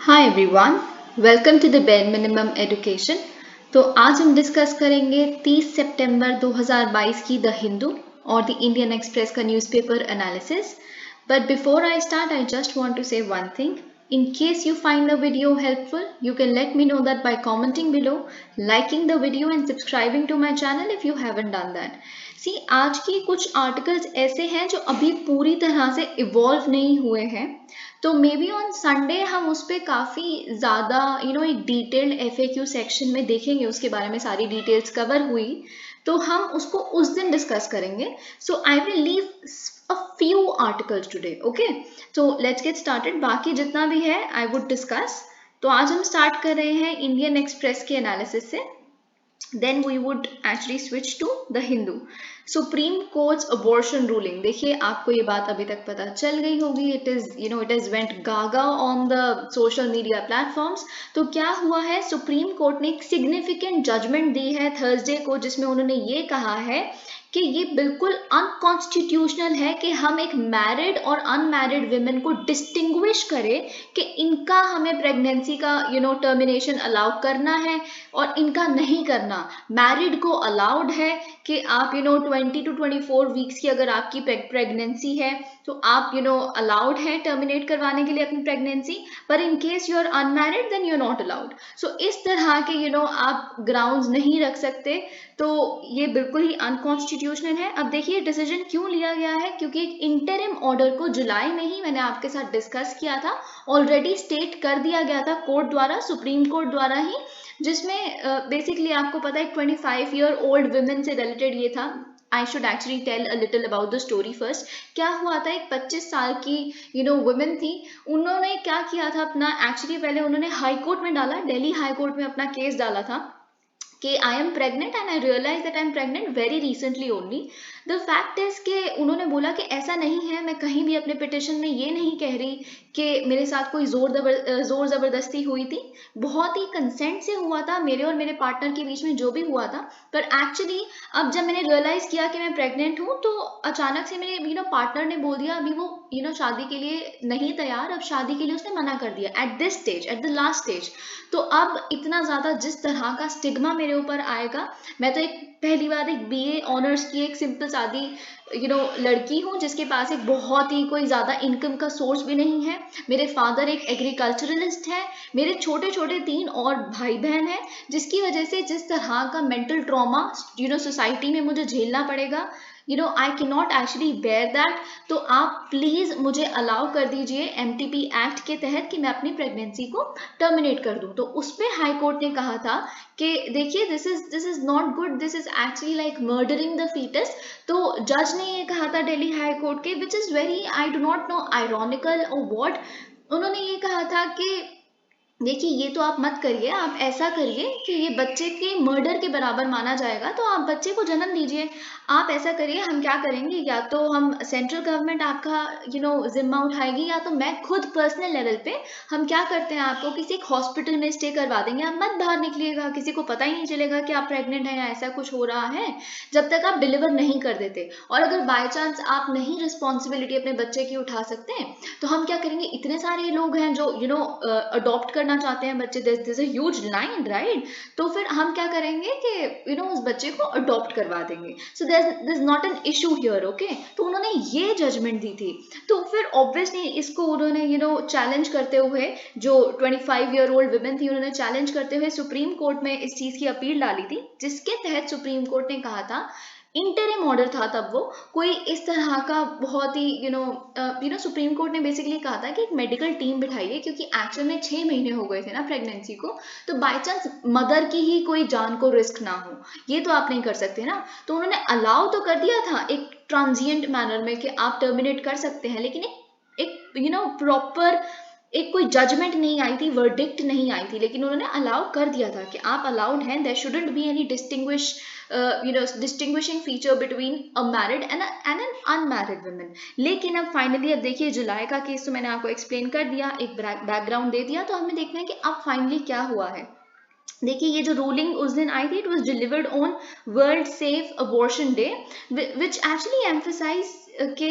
Hi everyone, welcome to the bare minimum education. तो आज हम डिस्कस करेंगे 30 सितंबर 2022 की द हिंदू और द इंडियन एक्सप्रेस का newspaper analysis. But before I start, I just want to say one thing. In case you find the video helpful, you can let me know that by commenting below, liking the video and subscribing to my channel if you haven't done that. See, आज की कुछ articles ऐसे हैं जो अभी पूरी तरह से इवॉल्व नहीं हुए हैं, तो मे बी ऑन संडे हम उस पर काफ़ी ज़्यादा एक डिटेल्ड FAQ सेक्शन में देखेंगे, उसके बारे में सारी डिटेल्स कवर हुई तो हम उसको उस दिन डिस्कस करेंगे. So I will leave a few articles today. Okay, so let's get started. बाकी जितना भी है I would discuss. तो आज हम स्टार्ट कर रहे हैं इंडियन एक्सप्रेस के एनालिसिस से. Then we would actually switch to the Hindu. Supreme Court's abortion ruling. देखिए, आपको ये बात अभी तक पता चल गई होगी. It has went gaga on the social media platforms. तो क्या हुआ है, सुप्रीम कोर्ट ने एक सिग्निफिकेंट जजमेंट दी है थर्सडे को, जिसमें उन्होंने ये कहा है कि ये बिल्कुल अनकॉन्स्टिट्यूशनल है कि हम एक मैरिड और अनमैरिड विमेन को डिस्टिंग्विश करें कि इनका हमें प्रेगनेंसी का टर्मिनेशन अलाउ करना है और इनका नहीं करना. मैरिड को अलाउड है कि आप 20 to 24 वीक्स की अगर आपकी प्रेगनेंसी है तो आप अलाउड है टर्मिनेट करवाने के लिए अपनी प्रेगनेंसी, पर in case you are unmarried then you are not allowed. सो इस तरह के आप ग्राउंड्स नहीं रख सकते, तो ये बिल्कुल ही अनकॉन्स्टिट्यूशनल है. अब देखिए डिसीजन क्यों लिया गया है, क्योंकि एक इंटरिम ऑर्डर को जुलाई में ही मैंने आपके साथ डिस्कस किया था, ऑलरेडी स्टेट कर दिया गया था कोर्ट द्वारा, सुप्रीम कोर्ट द्वारा ही, जिसमें बेसिकली आपको पता है 25-year-old वुमेन से रिलेटेड ये था. I should actually tell a little about the story first. क्या हुआ था, एक 25 साल की वुमेन थी. उन्होंने क्या किया था अपना, एक्चुअली पहले उन्होंने हाई कोर्ट में डाला, दिल्ली हाई कोर्ट में अपना केस डाला था कि I am pregnant and I realize that I am pregnant very recently only. The fact is कि उन्होंने बोला कि ऐसा नहीं है, मैं कहीं भी अपने पिटिशन में ये नहीं कह रही कि मेरे साथ कोई जोर ज़बरदस्ती हुई थी. बहुत ही कंसेंट से हुआ था, मेरे और मेरे पार्टनर के बीच में जो भी हुआ था. पर एक्चुअली अब जब मैंने रियलाइज़ किया कि मैं प्रेग्नेंट हूँ, तो अचानक से मेरे पार्टनर ने बोल दिया, अभी वो शादी के लिए नहीं तैयार, अब शादी के लिए उसने मना कर दिया at this stage, at the last stage. तो अब इतना ज़्यादा जिस तरह का स्टिग्मा मेरे ऊपर आएगा, मैं तो एक पहली बार एक BA ऑनर्स की एक सिंपल सादी लड़की हूँ, जिसके पास एक बहुत ही कोई ज़्यादा इनकम का सोर्स भी नहीं है. मेरे फादर एक एग्रीकल्चरलिस्ट है, मेरे छोटे छोटे 3 और भाई बहन हैं, जिसकी वजह से जिस तरह का मेंटल ट्रॉमा सोसाइटी में मुझे झेलना पड़ेगा, I can not actually bear that. तो आप प्लीज़ मुझे अलाउ कर दीजिए MTP एक्ट के तहत कि मैं अपनी प्रेगनेंसी को टर्मिनेट कर दूं. तो उस पर हाई कोर्ट ने कहा था कि देखिए, this is not good, this is actually like murdering the foetus. तो जज ने ये कहा था दिल्ली हाई कोर्ट के, which is very, I do not know, ironical और व्हाट. उन्होंने ये कहा था कि देखिए, ये तो आप मत करिए, आप ऐसा करिए कि ये बच्चे के मर्डर के बराबर माना जाएगा, तो आप बच्चे को जन्म दीजिए. आप ऐसा करिए, हम क्या करेंगे, या तो हम सेंट्रल गवर्नमेंट आपका जिम्मा उठाएगी, या तो मैं खुद पर्सनल लेवल पे हम क्या करते हैं, आपको किसी एक हॉस्पिटल में स्टे करवा देंगे, आप मत बाहर निकलिएगा, किसी को पता ही नहीं चलेगा कि आप प्रेग्नेंट हैं या ऐसा कुछ हो रहा है, जब तक आप डिलीवर नहीं कर देते. और अगर बाय चांस आप नहीं रिस्पॉन्सिबिलिटी अपने बच्चे की उठा सकते हैं, तो हम क्या करेंगे, इतने सारे लोग हैं जो अडॉप्ट करना चाहते हैं बच्चे, this a huge line, right. तो फिर हम क्या करेंगे कि उस बच्चे को अडॉप्ट करवा देंगे. So this not an issue here. Okay, तो उन्होंने ये जजमेंट दी थी. तो फिर ऑब्वियसली इसको उन्होंने चैलेंज करते हुए, जो 25-year-old वुमेन थी, उन्होंने चैलेंज करते हुए सुप्रीम कोर्ट में इस चीज़ की अपील डाली थी, जिसके तहत सुप्रीम कोर्ट ने कहा था, इंटरिम ऑर्डर था तब वो, कोई इस तरह का बहुत ही सुप्रीम कोर्ट ने बेसिकली कहा था कि एक मेडिकल टीम बिठाइए, क्योंकि एक्चुअल में 6 महीने हो गए थे ना प्रेगनेंसी को, तो बाय चांस मदर की ही कोई जान को रिस्क ना हो, ये तो आप नहीं कर सकते ना. तो उन्होंने अलाउ तो कर दिया था एक ट्रांजिएंट मैनर में कि आप टर्मिनेट कर सकते हैं, लेकिन एक प्रॉपर एक कोई जजमेंट नहीं आई थी, वर्डिक्ट नहीं आई थी, लेकिन उन्होंने अलाउ कर दिया था कि आप अलाउड हैं, there shouldn't be any distinguishing feature between a married and an unmarried women. लेकिन अब फाइनली, अब देखिए, जुलाई का केस तो मैंने आपको एक्सप्लेन कर दिया, एक बैकग्राउंड दे दिया, तो हमें देखना है कि अब फाइनली क्या हुआ है. देखिए, ये जो रूलिंग उस दिन आई थी, it was delivered on world safe abortion day, which actually emphasize के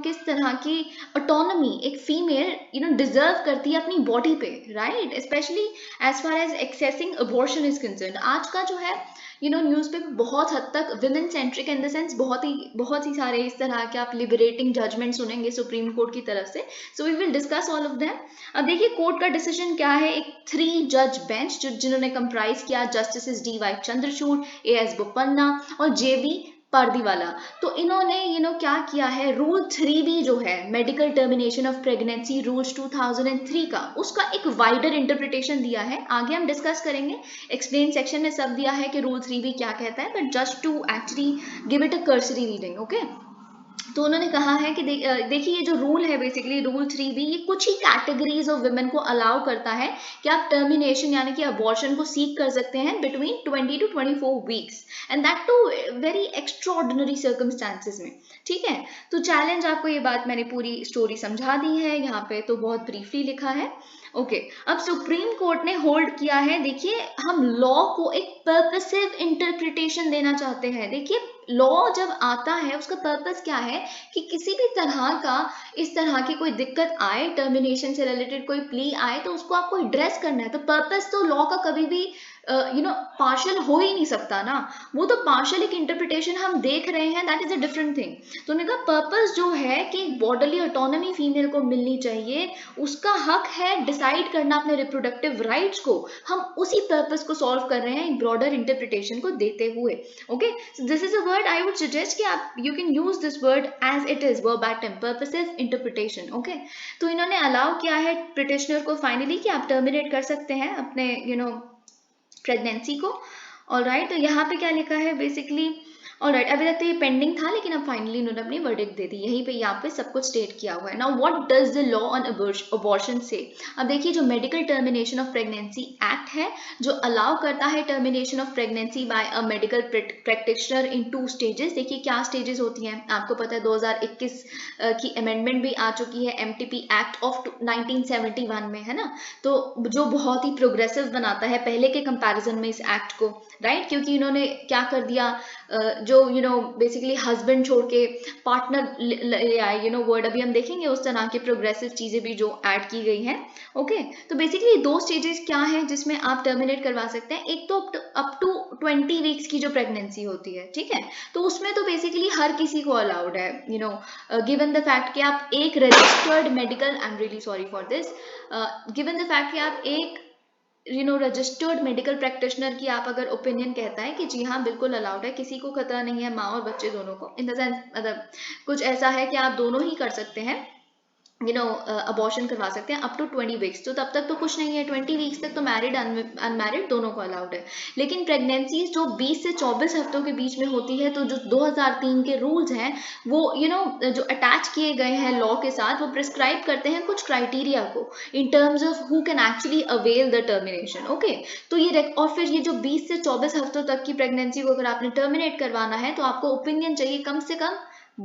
किस तरह की ऑटोनॉमी एक फीमेल डिजर्व करती है अपनी बॉडी पे, right, specially as far as accessing abortion is concern. आज का जो है न्यूज़पेपर बहुत हद तक women centric in the sense, बहुत ही सारे इस तरह के आप लिबरेटिंग जजमेंट सुनेंगे सुप्रीम कोर्ट की तरफ से। So we will discuss all of them. अब देखिए कोर्ट का डिसीजन क्या है। एक 3 जज बेंच जिन्होंने कंप्राइज किया justice DY Chandrachud, AS Bopanna और JB पारदीवाला। तो इन्होंने क्या किया है, रूल 3B जो है medical termination of pregnancy rules 2003 का, उसका एक वाइडर इंटरप्रिटेशन दिया है। आगे हम डिस्कस करेंगे, एक्सप्लेन सेक्शन में सब दिया है कि रूल 3B क्या कहता है, but just to actually give it a cursory reading, okay. तो उन्होंने कहा है कि देखिए ये जो रूल है बेसिकली रूल 3B, ये कुछ ही कैटेगरीज ऑफ वुमेन को अलाउ करता है कि आप टर्मिनेशन यानी कि अबॉर्शन को सीक कर सकते हैं between 20 to 24 weeks, and that too very extraordinary circumstances में, ठीक है। तो चैलेंज, आपको ये बात मैंने पूरी स्टोरी समझा दी है यहाँ पे, तो बहुत ब्रीफली लिखा है, ओके। अब सुप्रीम कोर्ट ने होल्ड किया है, देखिए हम लॉ को एक पर्पसिव इंटरप्रिटेशन देना चाहते हैं। देखिए लॉ जब आता है उसका पर्पस क्या है कि किसी भी तरह का इस तरह की कोई दिक्कत आए, टर्मिनेशन से रिलेटेड कोई प्ली आए, तो उसको आपको एड्रेस करना है। तो पर्पस तो लॉ का कभी भी पार्शियल हो ही नहीं सकता ना, वो तो पार्शियल एक इंटरप्रिटेशन हम देख रहे हैं, that is a different thing. तो उन्होंने कहा पर्पस जो है कि बॉडीली ऑटोनॉमी फीमेल को मिलनी चाहिए, उसका हक है डिसाइड करना अपने रिप्रोडक्टिव राइट्स को, हम उसी पर्पस को सॉल्व कर रहे हैं एक ब्रॉडर इंटरप्रिटेशन को देते हुए, okay. So this is a word I would suggest कि आप you can use this word as it is, verbatim, purposive interpretation, okay. तो इन्होंने अलाउ किया है पिटिशनर को फाइनली कि आप टर्मिनेट कर सकते हैं अपने प्रेगनेंसी को, ऑलराइट। तो यहाँ पे क्या लिखा है बेसिकली, ऑलराइट, अभी तक तो ये पेंडिंग था, लेकिन अब फाइनली इन्होंने अपनी वर्डिक्ट दे दी, यहीं पे यहाँ पे सब कुछ स्टेट किया हुआ है। Now what does the law on abortion से। अब देखिए जो medical termination of pregnancy act है, जो अलाउ करता है termination of pregnancy bye a medical practitioner in 2 stages. देखिए क्या स्टेजेस होती हैं, आपको पता है 2021 की अमेंडमेंट भी आ चुकी है MTP एक्ट ऑफ 1971 में, है ना। तो जो बहुत ही प्रोग्रेसिव बनाता है पहले के कंपैरिजन में इस एक्ट को, राइट, क्योंकि इन्होंने क्या कर दिया, जो बेसिकली हस्बैंड छोड़ के पार्टनर ले आए, वर्ड अभी हम देखेंगे, उस तरह की प्रोग्रेसिव चीजें भी जो ऐड की गई हैं, ओके। तो बेसिकली 2 स्टेजेस क्या है जिसमें आप टर्मिनेट करवा सकते हैं। एक तो अप टू 20 वीक्स की जो प्रेगनेंसी होती है, ठीक है, तो उसमें तो बेसिकली हर किसी को अलाउड है, गिवन द फैक्ट कि आप एक registered medical, I am really sorry for this, given the fact कि आप एक रजिस्टर्ड मेडिकल प्रैक्टिशनर की आप अगर ओपिनियन कहता है कि जी हाँ बिल्कुल अलाउड है, किसी को खतरा नहीं है, माँ और बच्चे दोनों को, इन द सेंस मतलब कुछ ऐसा है कि आप दोनों ही कर सकते हैं, अबॉर्शन करवा सकते हैं अप टू 20 वीक्स। तो तब तक तो कुछ नहीं है, 20 वीक्स तक तो मैरिड अनमैरिड दोनों को अलाउड है। लेकिन प्रेगनेंसी जो 20 से 24 हफ्तों के बीच में होती है, तो जो 2003 के रूल्स हैं वो जो अटैच किए गए हैं लॉ के साथ, वो प्रिस्क्राइब करते हैं कुछ क्राइटेरिया को in terms of who can actually avail the termination, okay. तो ये और फिर ये जो 20 से 24 हफ्तों तक की प्रेगनेंसी को अगर आपने टर्मिनेट करवाना है, तो आपको ओपिनियन चाहिए कम से कम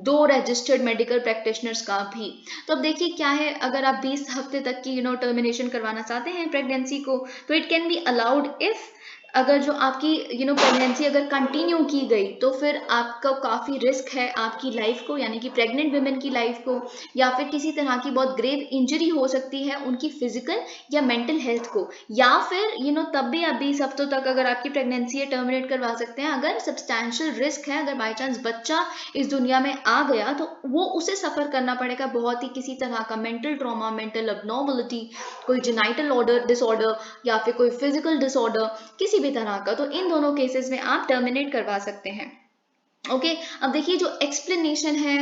2 रजिस्टर्ड मेडिकल प्रैक्टिशनर्स का भी। तो अब देखिए क्या है, अगर आप 20 हफ्ते तक की टर्मिनेशन करवाना चाहते हैं प्रेगनेंसी को, तो it can be allowed if अगर जो आपकी प्रेगनेंसी अगर कंटिन्यू की गई, तो फिर आपका काफ़ी रिस्क है आपकी लाइफ को, यानी कि प्रेग्नेंट वुमेन की लाइफ को, या फिर किसी तरह की बहुत ग्रेव इंजरी हो सकती है उनकी फिजिकल या मेंटल हेल्थ को, या फिर तब भी आप 20 हफ्तों तक अगर आपकी प्रेगनेंसी है टर्मिनेट करवा सकते हैं अगर सब्सटैंशियल रिस्क है, अगर बाई चांस बच्चा इस दुनिया में आ गया तो वो उसे सफ़र करना पड़ेगा बहुत ही किसी तरह का मेंटल ट्रॉमा, मेंटल अबनॉर्मलिटी, कोई जेनाइटल ऑर्डर डिसऑर्डर या फिर कोई फिजिकल डिसऑर्डर, किसी भी तरह का। तो इन दोनों केसेस में आप टर्मिनेट करवा सकते हैं, ओके। अब देखिए जो एक्सप्लेनेशन है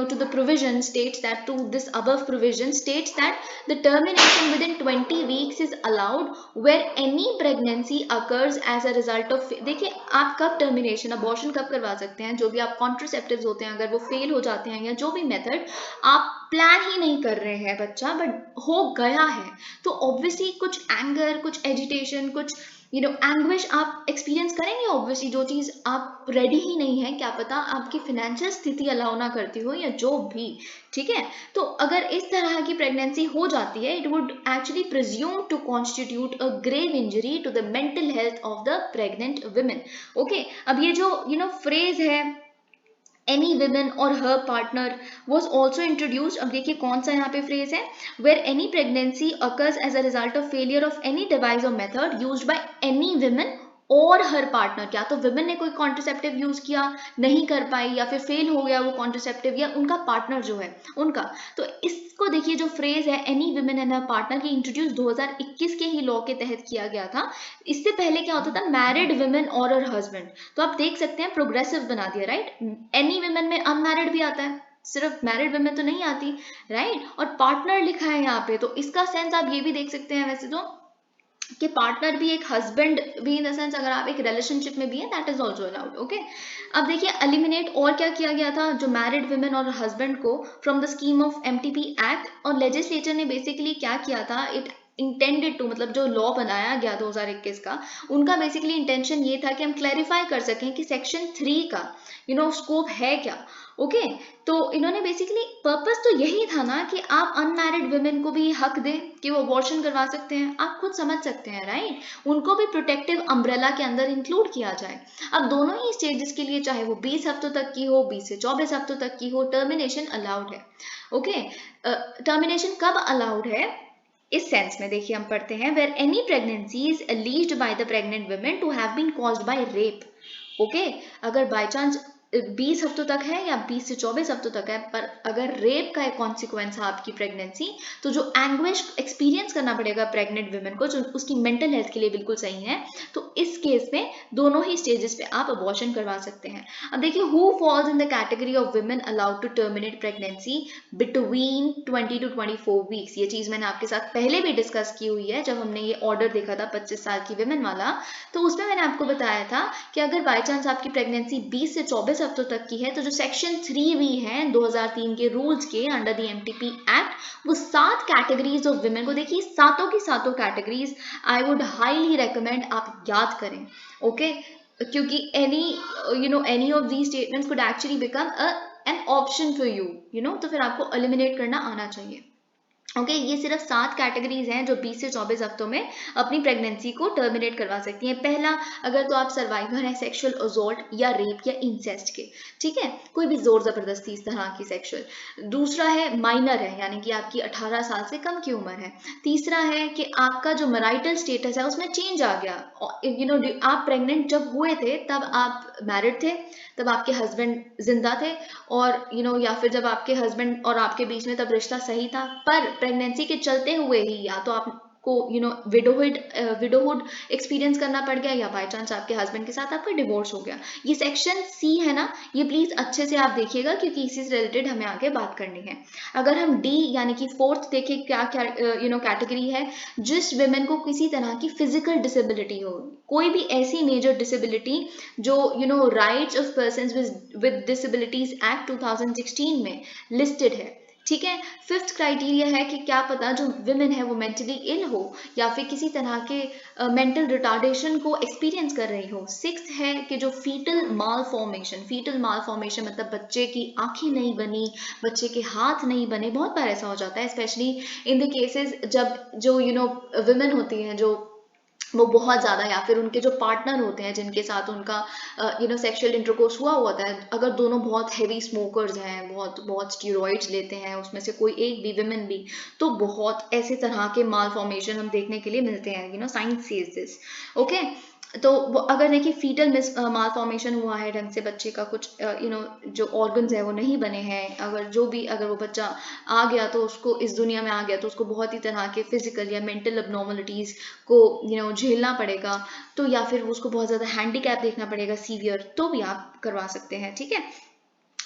to the provision states that to this above provision states that the termination within 20 weeks is allowed where any pregnancy occurs as a result of, देखिए आप कब टर्मिनेशन अबॉर्शन कब करवा सकते हैं, जो भी आप कॉन्ट्रासेप्टिव्स होते हैं अगर वो फेल हो जाते हैं, या जो भी मेथड आप प्लान ही नहीं कर रहे हैं बच्चा बट हो गया है, तो ऑब्वियसली कुछ एंगर, कुछ एजिटेशन, कुछ एंग्विश आप एक्सपीरियंस करेंगे। ऑब्वियसली जो चीज़ आप रेडी ही नहीं है, क्या पता आपकी फिनेंशियल स्थिति अलाउ ना करती हो या जो भी, ठीक है। तो अगर इस तरह की प्रेगनेंसी हो जाती है, it would actually presume to constitute a grave injury to the mental health of the pregnant women, okay. अब ये जो फ्रेज है any women or her partner was also introduced. अब देखिए कौन सा यहाँ पे फ्रेज है, where any pregnancy occurs as a result of failure of any device or method used by any women और हर पार्टनर, क्या तो विमेन ने कोई कॉन्ट्रासेप्टिव यूज किया, नहीं कर पाई, या फिर फेल हो गया वो कॉन्ट्रासेप्टिव, या उनका पार्टनर जो है उनका। तो इसको देखिए जो फ्रेज है any women and her partner की इंट्रोड्यूस 2021 के ही लॉ के तहत किया गया था। इससे पहले क्या होता था, मैरिड विमेन और हर हस्बैंड। तो आप देख सकते हैं प्रोग्रेसिव बना दिया, राइट। एनी विमेन में अनमैरिड भी आता है, सिर्फ मैरिड विमेन तो नहीं आती, राइट। और पार्टनर लिखा है यहाँ पे, तो इसका सेंस आप ये भी देख सकते हैं वैसे तो कि पार्टनर भी एक हस्बैंड भी, इन द सेंस अगर आप एक रिलेशनशिप में भी हैं that is also allowed. Okay, अब देखिए एलिमिनेट और क्या किया गया था, जो मैरिड वुमेन और हस्बैंड को from the scheme of MTP act. और लेजिस्लेचर ने बेसिकली क्या किया था, इट इंटेंडेड टू, मतलब जो लॉ बनाया गया 2021 का, उनका बेसिकली इंटेंशन ये था कि हम क्लैरिफाई कर सकें कि सेक्शन 3 का स्कोप है क्या। ओके, तो इन्होंने बेसिकली पर्पस तो यही था ना कि आप अनमैरिड वुमेन को भी हक दें कि वो अबॉर्शन करवा सकते हैं, आप खुद समझ सकते हैं, राइट। उनको भी प्रोटेक्टिव अम्ब्रेला के अंदर इंक्लूड किया जाए। अब दोनों ही स्टेजेस के लिए, चाहे वो 20 हफ्तों तक की हो, 20 से 24 हफ्तों तक की हो, टर्मिनेशन अलाउड है। ओके, टर्मिनेशन कब अलाउड है, इस सेंस में देखिए हम पढ़ते हैं, where any pregnancy is alleged by the pregnant women to have been caused by rape. Okay, अगर बाय चांस 20 हफ्तों तक है या 20 से 24 हफ्तों तक है, पर अगर रेप का एक कॉन्सिक्वेंस है आपकी प्रेगनेंसी, तो जो एंग्विश एक्सपीरियंस करना पड़ेगा प्रेग्नेंट वुमेन को, जो उसकी मेंटल हेल्थ के लिए बिल्कुल सही है, तो इस केस में दोनों ही स्टेजेस पे आप अबॉर्शन करवा सकते हैं। अब देखिए who falls in the category of women allowed to terminate pregnancy between 20 to 24 weeks. ये चीज मैंने आपके साथ पहले भी डिस्कस की हुई है, जब हमने ये ऑर्डर देखा था 25 साल की वुमेन वाला, तो उसमें मैंने आपको बताया था कि अगर बाई चांस आपकी प्रेगनेंसी 20 से 24 हफ्तों तक की है, तो जो सेक्शन 3 भी है 2003 के रूल्स के अंडर द एमटीपी एक्ट, वो 7 कैटेगरीज ऑफ विमेन को, देखिए सातों की सातों categories I would highly recommend आप याद करें। ओके, क्योंकि any of these statements could actually become an option for you, तो फिर आपको एलिमिनेट करना आना चाहिए। ओके, ये सिर्फ 7 कैटेगरीज हैं जो 20 से 24 हफ्तों में अपनी प्रेगनेंसी को टर्मिनेट करवा सकती हैं। पहला, अगर तो आप सर्वाइवर हैं सेक्सुअल असॉल्ट या रेप या इंसेस्ट के, ठीक है, कोई भी जोर जबरदस्ती इस तरह की सेक्सुअल। दूसरा है माइनर है, यानी कि आपकी 18 साल से कम की उम्र है। तीसरा है कि आपका जो मैरिटल स्टेटस है उसमें चेंज आ गया, आप प्रेग्नेंट जब हुए थे तब आप मैरिड थे, तब आपके हस्बैंड जिंदा थे, और या फिर जब आपके हस्बैंड और आपके बीच में तब रिश्ता सही था, पर प्रेगनेंसी के चलते हुए ही या तो आपको विडोहुड एक्सपीरियंस करना पड़ गया, या बाय चांस आपके हस्बैंड के साथ आपका डिवोर्स हो गया। ये सेक्शन सी है ना, ये प्लीज अच्छे से आप देखिएगा, क्योंकि इसी से रिलेटेड हमें आगे बात करनी है। अगर हम डी यानी कि फोर्थ देखें, क्या क्या कैटेगरी है, जिस विमेन को किसी तरह की फिजिकल डिसेबिलिटी हो, कोई भी ऐसी मेजर डिसेबिलिटी जो rights of persons with disabilities act 2016 में लिस्टेड है, ठीक है। फिफ्थ क्राइटेरिया है कि क्या पता जो विमेन है वो मेंटली इल हो, या फिर किसी तरह के मेंटल रिटार्डेशन को एक्सपीरियंस कर रही हो। सिक्स्थ है कि जो फीटल माल फॉर्मेशन मतलब बच्चे की आंखें नहीं बनी, बच्चे के हाथ नहीं बने, बहुत बार ऐसा हो जाता है, स्पेशली इन द केसेस जब जो विमेन होती हैं जो वो बहुत ज़्यादा, या फिर उनके जो पार्टनर होते हैं जिनके साथ उनका सेक्सुअल इंटरकोर्स हुआ होता है, अगर दोनों बहुत हैवी स्मोकर्स हैं, बहुत बहुत स्टीरॉइड्स लेते हैं, उसमें से कोई एक भी विमेन भी, तो बहुत ऐसे तरह के माल फॉर्मेशन हम देखने के लिए मिलते हैं, साइंस सेज दिस। ओके, तो अगर देखिए फीटल माल फॉर्मेशन हुआ है, ढंग से बच्चे का कुछ जो ऑर्गन्स है वो नहीं बने हैं, अगर वो बच्चा आ गया तो उसको इस दुनिया में आ गया तो उसको बहुत ही तरह के फिजिकल या मेंटल अबनॉर्मलिटीज को झेलना पड़ेगा, तो या फिर उसको बहुत ज़्यादा हैंडीकैप देखना पड़ेगा सीवियर, तो भी आप करवा सकते हैं, ठीक है।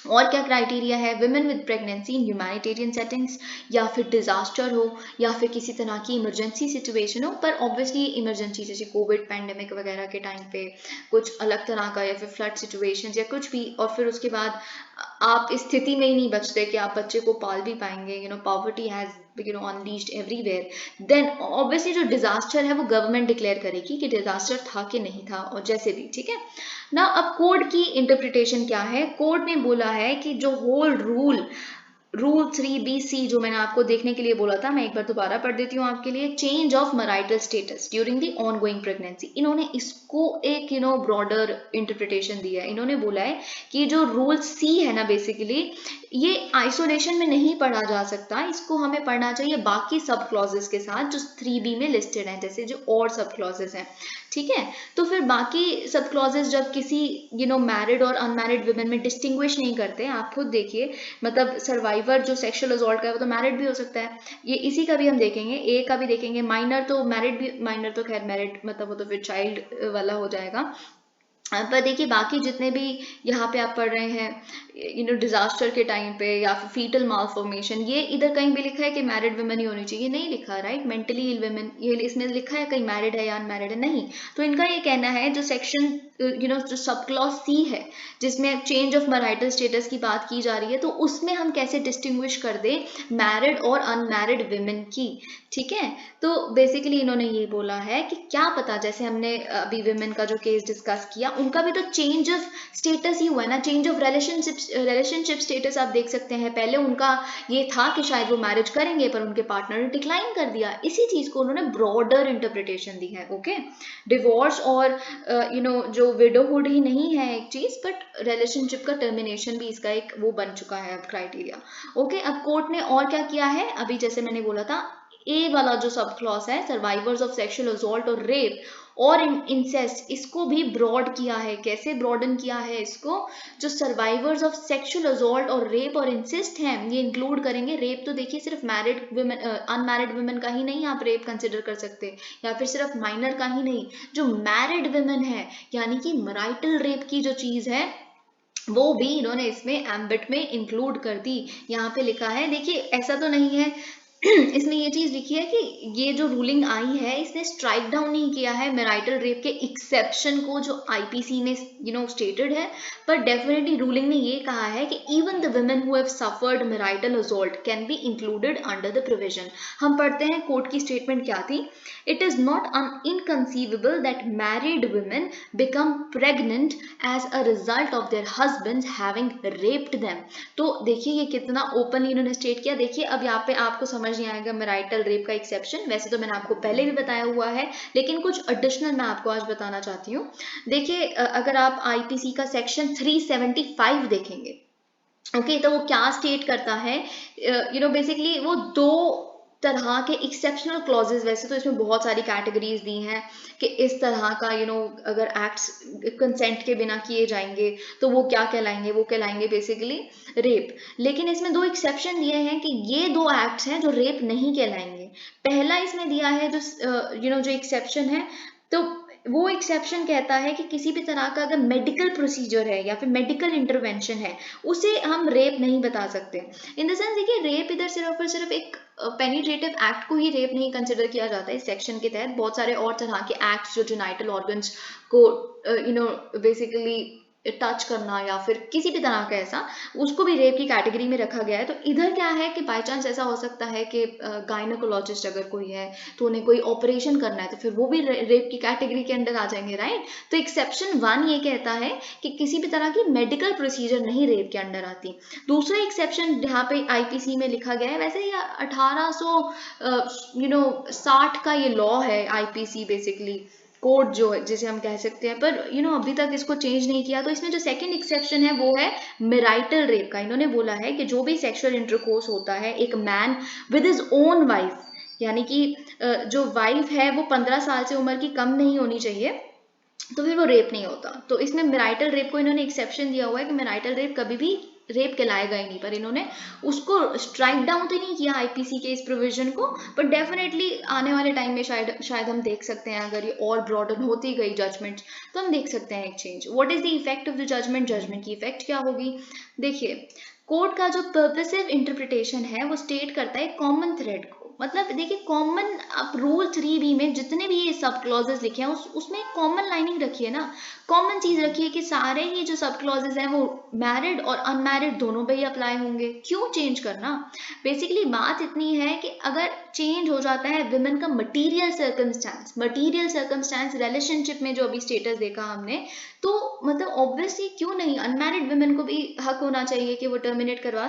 और क्या क्राइटेरिया है, women with pregnancy in humanitarian settings, या फिर डिजास्टर हो, या फिर किसी तरह की इमरजेंसी सिचुएशन हो, पर ऑब्वियसली इमरजेंसी जैसे कोविड पैंडेमिक वगैरह के टाइम पे कुछ अलग तरह का, या फिर फ्लड सिचुएशन या कुछ भी, और फिर उसके बाद आप इस स्थिति में ही नहीं बचते कि आप बच्चे को पाल भी पाएंगे, poverty has unleashed everywhere, then obviously जो डिजास्टर है वो गवर्नमेंट डिक्लेयर करेगी कि डिजास्टर था कि नहीं था, और जैसे भी, ठीक है ना। अब कोड की इंटरप्रिटेशन क्या है, कोड ने बोला है कि जो होल रूल रूल 3BC जो मैंने आपको देखने के लिए बोला था, मैं एक बार दोबारा पढ़ देती हूँ आपके लिए। Change of marital status during the ongoing pregnancy. इन्होंने इसको एक ब्रॉडर इंटरप्रिटेशन दिया है। इन्होंने बोला है कि जो रूल C है ना, बेसिकली ये आइसोलेशन में नहीं पढ़ा जा सकता, इसको हमें पढ़ना चाहिए बाकी सब क्लॉजेस के साथ जो 3B में लिस्टेड हैं, जैसे जो और सब क्लॉजेस हैं, ठीक है। तो फिर बाकी सब क्लॉजेस जब किसी मैरिड और अनमैरिड वुमेन में डिस्टिंग्विश नहीं करते, आप खुद देखिए, मतलब सर्वाइवर जो सेक्सुअल असॉल्ट का है वो तो मैरिड भी हो सकता है, ये इसी का भी हम देखेंगे, ए का भी देखेंगे। माइनर तो मैरिड भी, माइनर तो खैर मैरिड मतलब वो तो फिर चाइल्ड वाला हो जाएगा। पर देखिए बाकी जितने भी यहाँ पे आप पढ़ रहे हैं डिजास्टर के टाइम पे या फिर फीटल मालफॉर्मेशन, ये इधर कहीं भी लिखा है कि मैरिड वुमेन ही होनी चाहिए? नहीं लिखा, राइट। मेंटली इल वुमेन, ये इसमें लिखा है कहीं मैरिड है या अनमैरिड है? नहीं। तो इनका ये कहना है जो सेक्शन जो सब क्लॉज C है जिसमें चेंज ऑफ मैरिटल स्टेटस की बात की जा रही है, तो उसमें हम कैसे डिस्टिंग्विश कर दें मैरिड और अनमैरिड वुमेन की, ठीक है। तो बेसिकली इन्होंने ये बोला है कि क्या पता, जैसे हमने अभी विमेन का जो केस डिस्कस किया, उनका भी तो चेंज ऑफ स्टेटस ही हुआ है ना, चेंज ऑफ रिलेशनशिप स्टेटस आप देख सकते हैं। पहले उनका ये था कि शायद वो मैरिज करेंगे, पर उनके पार्टनर ने डिक्लाइन कर दिया। इसी चीज को उन्होंने ब्रॉडर इंटरप्रिटेशन दी है। ओके, डिवोर्स और जो विडोहुड ही नहीं है एक चीज, बट रिलेशनशिप का टर्मिनेशन भी इसका एक वो बन चुका है अब क्राइटेरिया। ओके, अब कोर्ट ने और क्या किया है, अभी जैसे मैंने बोला था, ए वाला जो सब क्लॉज है, सर्वाइवर्स ऑफ सेक्सुअल असॉल्ट और रेप और इंसेस्ट, इसको भी ब्रॉड किया है। कैसे ब्रॉडन किया है इसको? जो सर्वाइवर्स ऑफ सेक्सुअल असॉल्ट और रेप और इंसेस्ट हैं, ये इंक्लूड करेंगे। रेप तो देखिए सिर्फ मैरिड वुमेन, अनमैरिड वुमेन का ही नहीं आप रेप कंसिडर कर सकते, या फिर सिर्फ माइनर का ही नहीं, जो मैरिड वुमेन है, यानी कि मैरिटल रेप की जो चीज है वो भी इन्होंने इसमें एम्बिट में इंक्लूड कर दी। यहाँ पे लिखा है, देखिए ऐसा तो नहीं है इसमें ये चीज लिखी है कि ये जो रूलिंग आई है इसने स्ट्राइक डाउन नहीं किया है मैरिटल रेप के एक्सेप्शन को जो आईपीसी में स्टेटेड है, पर डेफिनेटली रूलिंग ने ये कहा है कि even the women who have suffered marital assault can be included under the provision. हम पढ़ते हैं कोर्ट की स्टेटमेंट क्या थी। It is not inconceivable that married women become pregnant as a result of their husbands having raped them. तो देखिए ये कितना ओपनली इन्होंने स्टेट किया। देखिए अब यहाँ पे आपको समझ नहीं आएगा मैरिटल रेप का एक्सेप्शन, वैसे तो मैंने आपको पहले भी बताया हुआ है, लेकिन कुछ एडिशनल मैं आपको आज बताना चाहती हूँ। देखिए अगर आप आईपीसी का सेक्शन 375 देखेंगे, ओके, तो वो क्या स्टेट करता है, बेसिकली वो दो तरह के एक्सेप्शनल क्लॉजेस, वैसे तो इसमें बहुत सारी कैटेगरीज दी हैं कि इस तरह का अगर एक्ट्स कंसेंट के बिना किए जाएंगे तो वो क्या कहलाएंगे, वो कहलाएंगे बेसिकली रेप। लेकिन इसमें दो एक्सेप्शन दिए हैं कि ये दो एक्ट्स हैं जो रेप नहीं कहलाएंगे। पहला इसमें दिया है जो जो एक्सेप्शन है, तो वो एक्सेप्शन कहता है कि किसी भी तरह का अगर मेडिकल प्रोसीजर है या फिर मेडिकल इंटरवेंशन है उसे हम रेप नहीं बता सकते। इन द सेंस देखिए रेप इधर सिर्फ और सिर्फ एक पेनिट्रेटिव एक्ट को ही रेप नहीं कंसिडर किया जाता है। इस सेक्शन के तहत बहुत सारे और तरह के एक्ट्स जो जेनाइटल ऑर्गन्स को बेसिकली टच करना या फिर किसी भी तरह का ऐसा, उसको भी रेप की कैटेगरी में रखा गया है। तो इधर क्या है कि बाय चांस ऐसा हो सकता है कि गायनोकोलॉजिस्ट अगर कोई है तो उन्हें कोई ऑपरेशन करना है तो फिर वो भी रेप की कैटेगरी के अंडर आ जाएंगे, राइट। तो एक्सेप्शन 1 ये कहता है कि किसी भी तरह की मेडिकल प्रोसीजर नहीं रेप के अंडर आती। दूसरा एक्सेप्शन यहाँ पे आईपीसी में लिखा गया है, वैसे ये 1860 का ये लॉ है आईपीसी बेसिकली कोड जो है जिसे हम कह सकते हैं, पर अभी तक इसको चेंज नहीं किया। तो इसमें जो सेकंड एक्सेप्शन है वो है मैरिटल रेप का। इन्होंने बोला है कि जो भी सेक्सुअल इंटरकोर्स होता है एक man with his own wife, यानी कि जो वाइफ है वो 15 साल से उम्र की कम नहीं होनी चाहिए, तो फिर वो रेप नहीं होता। तो इसमें मैरिटल रेप को इन्होंने एक्सेप्शन दिया हुआ है कि मैरिटल रेप कभी भी रेप कहलाएगा ही नहीं, पर इन्होंने उसको स्ट्राइक डाउन तो नहीं किया आईपीसी के इस प्रोविजन को, बट डेफिनेटली आने वाले टाइम में शायद हम देख सकते हैं, अगर ये और ब्रॉडन होती गई जजमेंट तो हम देख सकते हैं एक change. What is the effect of the judgement? Judgement की इफेक्ट क्या होगी? देखिए कोर्ट का जो पर्पसिव इंटरप्रिटेशन है वो स्टेट करता है कॉमन थ्रेड को। मतलब देखिए कॉमन, आप रूल 3B में जितने भी ये सब क्लॉजेस लिखे हैं उसमें कॉमन लाइनिंग रखी है ना, कॉमन चीज रखी है कि सारे ही जो सब क्लॉजेस हैं वो मैरिड और अनमैरिड दोनों पे ही अप्लाई होंगे। क्यों चेंज करना? बेसिकली बात इतनी है कि अगर चेंज हो जाता है विमेन का मटीरियल सर्कमस्टांस रिलेशनशिप में जो अभी स्टेटस देखा हमने, तो मतलब ऑब्वियसली क्यों नहीं, अनमैरिड विमेन को भी हक होना चाहिए कि वो टर्मिनेट करवा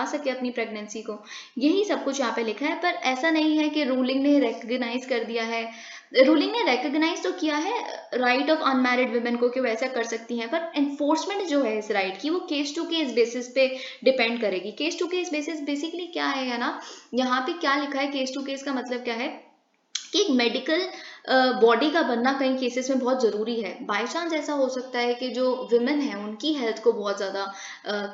सके अपनी प्रेगनेंसी को। यही सब कुछ यहाँ पे लिखा है, पर ऐसा नहीं है कि रूलिंग ने रिकग्नाइज कर दिया है, रूलिंग ने रिकग्नाइज तो किया है राइट ऑफ अनमैरिड वुमेन को कि वो ऐसा कर सकती हैं, पर एनफोर्समेंट जो है इस राइट की वो केस टू केस बेसिस पे डिपेंड करेगी। Case to case basis basically क्या है ना, यहाँ पे क्या लिखा है, केस टू केस का मतलब क्या है कि एक मेडिकल बॉडी का बनना कई केसेस में बहुत ज़रूरी है। बाय चांस ऐसा हो सकता है कि जो विमेन है उनकी हेल्थ को बहुत ज़्यादा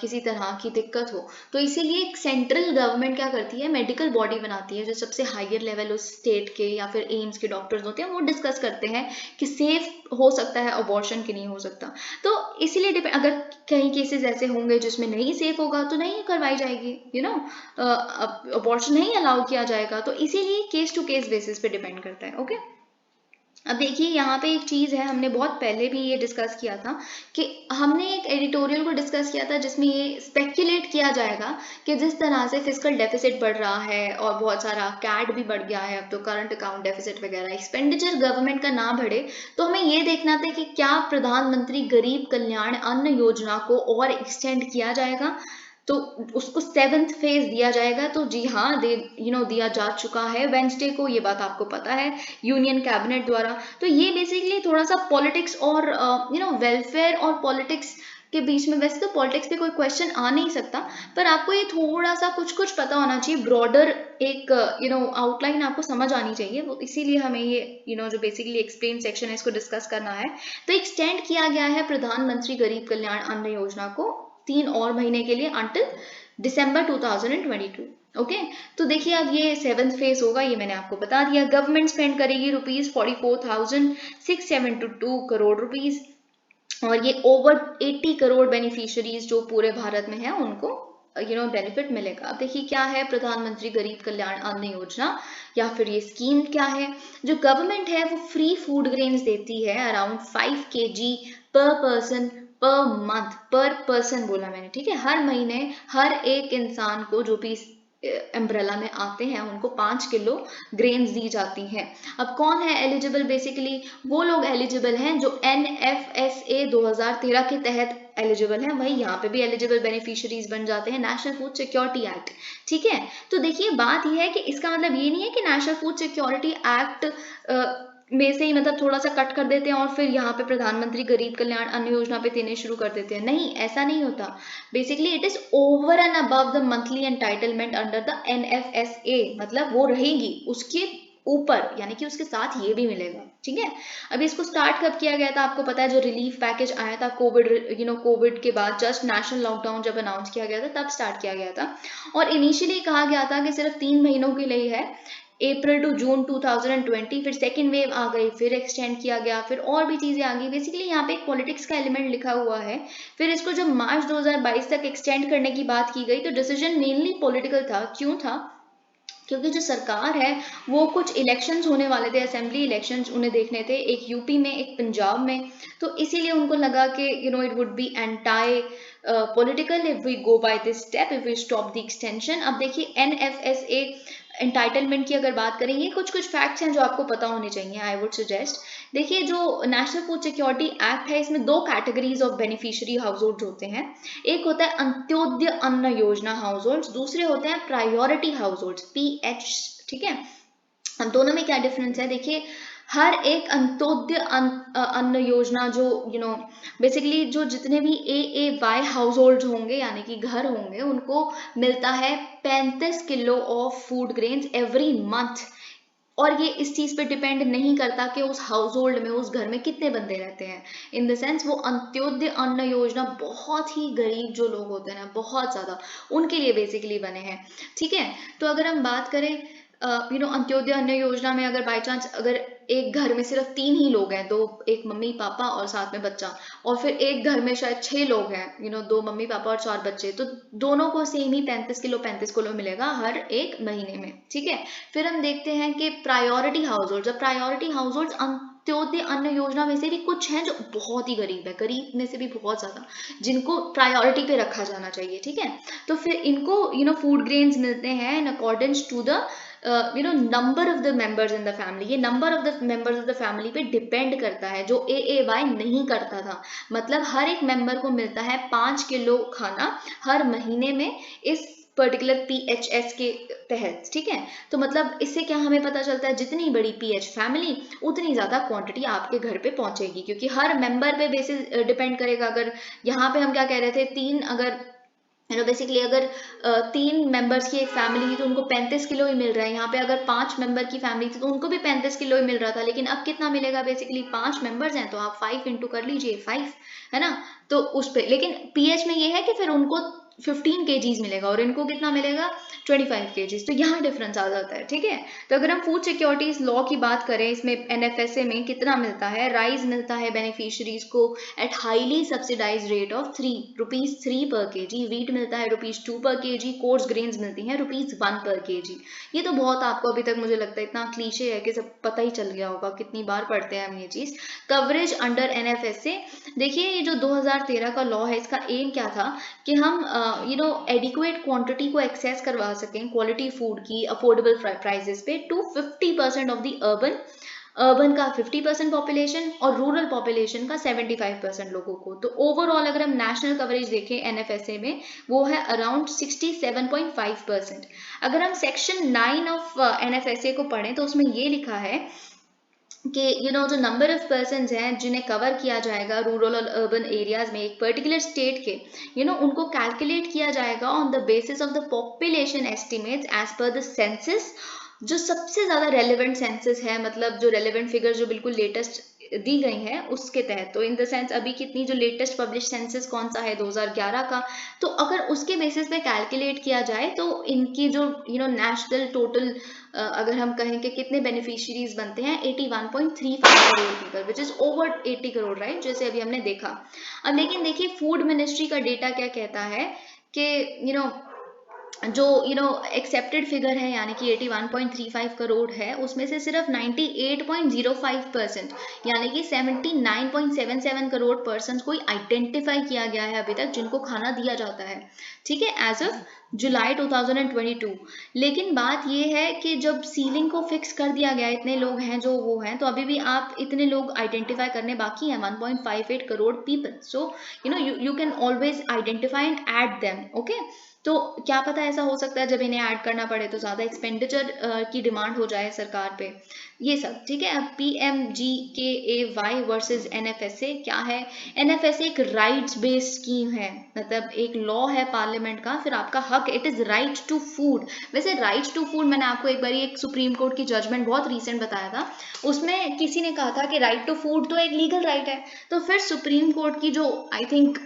किसी तरह की दिक्कत हो, तो इसीलिए सेंट्रल गवर्नमेंट क्या करती है, मेडिकल बॉडी बनाती है जो सबसे हायर लेवल उस स्टेट के या फिर एम्स के डॉक्टर्स होते हैं, वो डिस्कस करते हैं कि सेफ हो सकता है अबॉर्शन कि नहीं हो सकता। तो इसीलिए अगर कई केसेस ऐसे होंगे जिसमें नहीं सेफ होगा तो नहीं करवाई जाएगी, अबॉर्शन नहीं अलाउ किया जाएगा, तो इसीलिए केस टू केस बेसिस पे डिपेंड करता है। ओके, अब देखिए यहाँ पे एक चीज़ है, हमने बहुत पहले भी ये डिस्कस किया था कि हमने एक एडिटोरियल को डिस्कस किया था जिसमें ये स्पेक्युलेट किया जाएगा कि जिस तरह से फिस्कल डेफिसिट बढ़ रहा है और बहुत सारा कैड भी बढ़ गया है, अब तो करंट अकाउंट डेफिसिट वगैरह, एक्सपेंडिचर गवर्नमेंट का ना बढ़े, तो हमें ये देखना था कि क्या प्रधानमंत्री गरीब कल्याण अन्न योजना को और एक्सटेंड किया जाएगा, तो उसको 7th फेज दिया जाएगा। तो जी हाँ, दिया जा चुका है वेंसडे को, ये बात आपको पता है, यूनियन कैबिनेट द्वारा। तो ये बेसिकली थोड़ा सा पॉलिटिक्स और वेलफेयर और पॉलिटिक्स के बीच में, वैसे तो पॉलिटिक्स पे कोई क्वेश्चन आ नहीं सकता, पर आपको ये थोड़ा सा कुछ पता होना चाहिए, ब्रॉडर एक आउटलाइन आपको समझ आनी चाहिए, वो इसीलिए हमें ये जो बेसिकली एक्सप्लेन सेक्शन है इसको डिस्कस करना है। तो एक्सटेंड किया गया है प्रधानमंत्री गरीब कल्याण अन्न योजना को 3 और महीने के लिए अंटिल दिसंबर 2022। ओके, तो देखिए अब ये 7th फेज होगा, ये मैंने आपको बता दिया। गवर्नमेंट स्पेंड करेगी ₹44,672 करोड़ रुपीज, और ये ओवर 80 करोड़ बेनिफिशियरीज जो पूरे भारत में है उनको बेनिफिट मिलेगा। अब देखिए क्या है प्रधानमंत्री गरीब कल्याण अन्न योजना, या फिर ये स्कीम क्या है। जो गवर्नमेंट है वो फ्री फूड ग्रेन्स देती है अराउंड 5 kg पर पर्सन पर मंथ, पर पर्सन बोला मैंने, ठीक है, हर महीने हर एक इंसान को जो भी अम्ब्रेला में आते हैं उनको 5 किलो ग्रेन्स दी जाती हैं। अब कौन है एलिजिबल, बेसिकली वो लोग एलिजिबल हैं जो NFSA 2013 के तहत एलिजिबल हैं, वही यहाँ पे भी एलिजिबल बेनिफिशियरीज बन जाते हैं, नेशनल फूड सिक्योरिटी एक्ट। ठीक है, तो देखिए बात यह है कि इसका मतलब ये नहीं है कि नेशनल फूड सिक्योरिटी एक्ट में से ही मतलब थोड़ा सा कट कर देते हैं और फिर यहाँ पे प्रधानमंत्री गरीब कल्याण अन्न योजना पे देने शुरू कर देते हैं, नहीं, ऐसा नहीं होता। Basically it is over and above the monthly entitlement under the NFSA, मतलब वो रहेगी उसके ऊपर, यानी कि उसके साथ ये भी मिलेगा। ठीक है, अभी इसको स्टार्ट कब किया गया था आपको पता है, जो रिलीफ पैकेज आया था कोविड के बाद, जस्ट नेशनल लॉकडाउन जब अनाउंस किया गया था तब स्टार्ट किया गया था, और इनिशियली कहा गया था कि सिर्फ 3 महीनों के लिए है, अप्रैल टू जून 2020, फिर सेकेंड वेव आ गई, फिर एक्सटेंड किया गया, फिर और भी चीजें आ गई। बेसिकली यहाँ पे एक पॉलिटिक्स का एलिमेंट लिखा हुआ है। फिर इसको जब मार्च 2022 तक एक्सटेंड करने की बात की गई तो डिसीजन मेनली पॉलिटिकल था। क्यों था, क्योंकि जो सरकार है वो कुछ इलेक्शंस होने वाले थे, असेंबली इलेक्शंस उन्हें देखने थे, एक यूपी में एक पंजाब में, तो इसीलिए उनको लगा कि it would be anti political if we go by this step, if we stop the extension. अब देखिए NFSA एंटाइटलमेंट की अगर बात करें, ये कुछ फैक्ट्स हैं जो आपको पता होने चाहिए, आई वुड सजेस्ट। देखिए जो नेशनल फूड सिक्योरिटी एक्ट है इसमें 2 categories of beneficiary house hold होते हैं, एक होता है अंत्योदय अन्न योजना हाउस होल्ड, दूसरे होते हैं प्रायोरिटी हाउस होल्ड PH। ठीक है, अब दोनों में क्या डिफरेंस है, देखिए हर एक अंत्योदय अन्न योजना जो बेसिकली जो जितने भी AAY हाउस होल्ड होंगे यानी कि घर होंगे उनको मिलता है 35 kilo of food grains every month, और ये इस चीज पे डिपेंड नहीं करता कि उस हाउस होल्ड में, उस घर में कितने बंदे रहते हैं। इन द सेंस वो अंत्योदय अन्न योजना बहुत ही गरीब जो लोग होते हैं ना, बहुत ज्यादा, उनके लिए बेसिकली बने हैं। ठीक है, तो अगर हम बात करें अंत्योदय अन्न योजना में अगर बाई चांस अगर एक घर में सिर्फ 3 ही लोग हैं, एक मम्मी पापा और साथ में बच्चा, और फिर एक घर में शायद 6 लोग हैं, 2 मम्मी पापा और 4 बच्चे, तो दोनों को सेम ही 35 किलो मिलेगा हर एक महीने में। ठीक है, फिर हम देखते हैं कि priority house hold, priority house hold Antyodaya अन्न योजना में से भी कुछ हैं जो बहुत ही गरीब है, गरीब में से भी बहुत ज्यादा, जिनको प्रायोरिटी पे रखा जाना चाहिए। ठीक है, तो फिर इनको फूड ग्रेन्स मिलते हैं in accordance to the number of the members in the family, ये number of the members of the family पे डिपेंड करता है, जो AAY नहीं करता था। मतलब हर एक मेंबर को मिलता है 5 किलो खाना हर महीने में इस पर्टिकुलर PHS के तहत, ठीक है। तो मतलब इससे क्या हमें पता चलता है, जितनी बड़ी PH फैमिली उतनी ज्यादा क्वांटिटी आपके घर पे पहुंचेगी, क्योंकि हर मेंबर पे बेसिस डिपेंड करेगा। अगर यहाँ पे हम क्या कह रहे थे, तीन अगर बेसिकली अगर 3 मेंबर्स की एक फैमिली थी तो उनको 35 किलो ही मिल रहा है। यहाँ पे अगर 5 मेंबर की फैमिली थी तो उनको भी 35 किलो ही मिल रहा था, लेकिन अब कितना मिलेगा, बेसिकली 5 मेंबर्स हैं तो आप 5 इंटू कर लीजिए 5, है ना। तो उस पे लेकिन PH में ये है कि फिर उनको 15 kgs मिलेगा और इनको कितना मिलेगा, 25 kgs। तो यहाँ डिफरेंस आ जाता है, ठीक है। तो अगर हम फूड सिक्योरिटीज लॉ की बात करें, इसमें NFSA में कितना मिलता है, राइस मिलता है बेनिफिशियरीज को at highly subsidize rate of ₹3 per kg, wheat मिलता है ₹2 पर kg, कोर्स ग्रेन्स मिलती हैं ₹1 पर kg। ये तो बहुत आपको अभी तक मुझे लगता है इतना क्लीशे है कि सब पता ही चल गया होगा, कितनी बार पढ़ते हैं हम ये चीज। कवरेज अंडर NFSA, देखिए ये जो 2013 का लॉ है, इसका एम क्या था कि हम एडिक्वेट क्वांटिटी को एक्सेस करवा सकें क्वालिटी फूड की अफोर्डेबल प्राइसेस पे टू 50% ऑफ द अर्बन का 50% पॉपुलेशन और रूरल पॉपुलेशन का 75% लोगों को। तो ओवरऑल अगर हम नेशनल कवरेज देखें NFSA में, वो है अराउंड 67.5%। अगर हम सेक्शन 9 ऑफ NFSA को पढ़ें तो उसमें ये लिखा है कि जो नंबर ऑफ पर्सन हैं जिन्हें कवर किया जाएगा रूरल और अर्बन एरियाज में एक पर्टिकुलर स्टेट के, उनको कैलकुलेट किया जाएगा on the basis of the population estimates as per the census. जो सबसे ज़्यादा रेलिवेंट सेंसस है, मतलब जो रेलिवेंट फिगर जो बिल्कुल लेटेस्ट दी गई हैं उसके तहत। तो इन द सेंस अभी कितनी जो लेटेस्ट पब्लिश सेंसस कौन सा है, 2011 का। तो अगर उसके बेसिस पे कैलकुलेट किया जाए तो इनकी जो नेशनल टोटल अगर हम कहें कि कितने बेनिफिशियरीज बनते हैं, 81.35 crore people, which is over 80 crore, right, जैसे अभी हमने देखा। अब लेकिन देखिए फूड मिनिस्ट्री का डेटा क्या कहता है कि जो एक्सेप्टेड फिगर है यानी कि 81.35 करोड़ है, उसमें से सिर्फ 98.05% यानी कि 79.77 करोड़ पर्सन को आइडेंटिफाई किया गया है अभी तक जिनको खाना दिया जाता है, ठीक है, एज ऑफ जुलाई 2022। लेकिन बात यह है कि जब सीलिंग को फिक्स कर दिया गया, इतने लोग हैं जो वो हैं, तो अभी भी आप इतने लोग आइडेंटिफाई करने बाकी हैं, 1.58 crore people. So you can always identify and add them, okay. तो क्या पता ऐसा हो सकता है जब इन्हें ऐड करना पड़े तो ज़्यादा एक्सपेंडिचर की डिमांड हो जाए सरकार पे, ये सब, ठीक है। अब PMGKAY वर्सेस NFSA क्या है। NFSA एक राइट्स बेस्ड स्कीम है, मतलब एक लॉ है पार्लियामेंट का, फिर आपका हक, it is right to food. वैसे राइट टू फूड मैंने आपको एक बार एक सुप्रीम कोर्ट की जजमेंट बहुत रिसेंट बताया था, उसमें किसी ने कहा था कि राइट टू फूड तो एक लीगल राइट है। तो फिर सुप्रीम कोर्ट की जो आई थिंक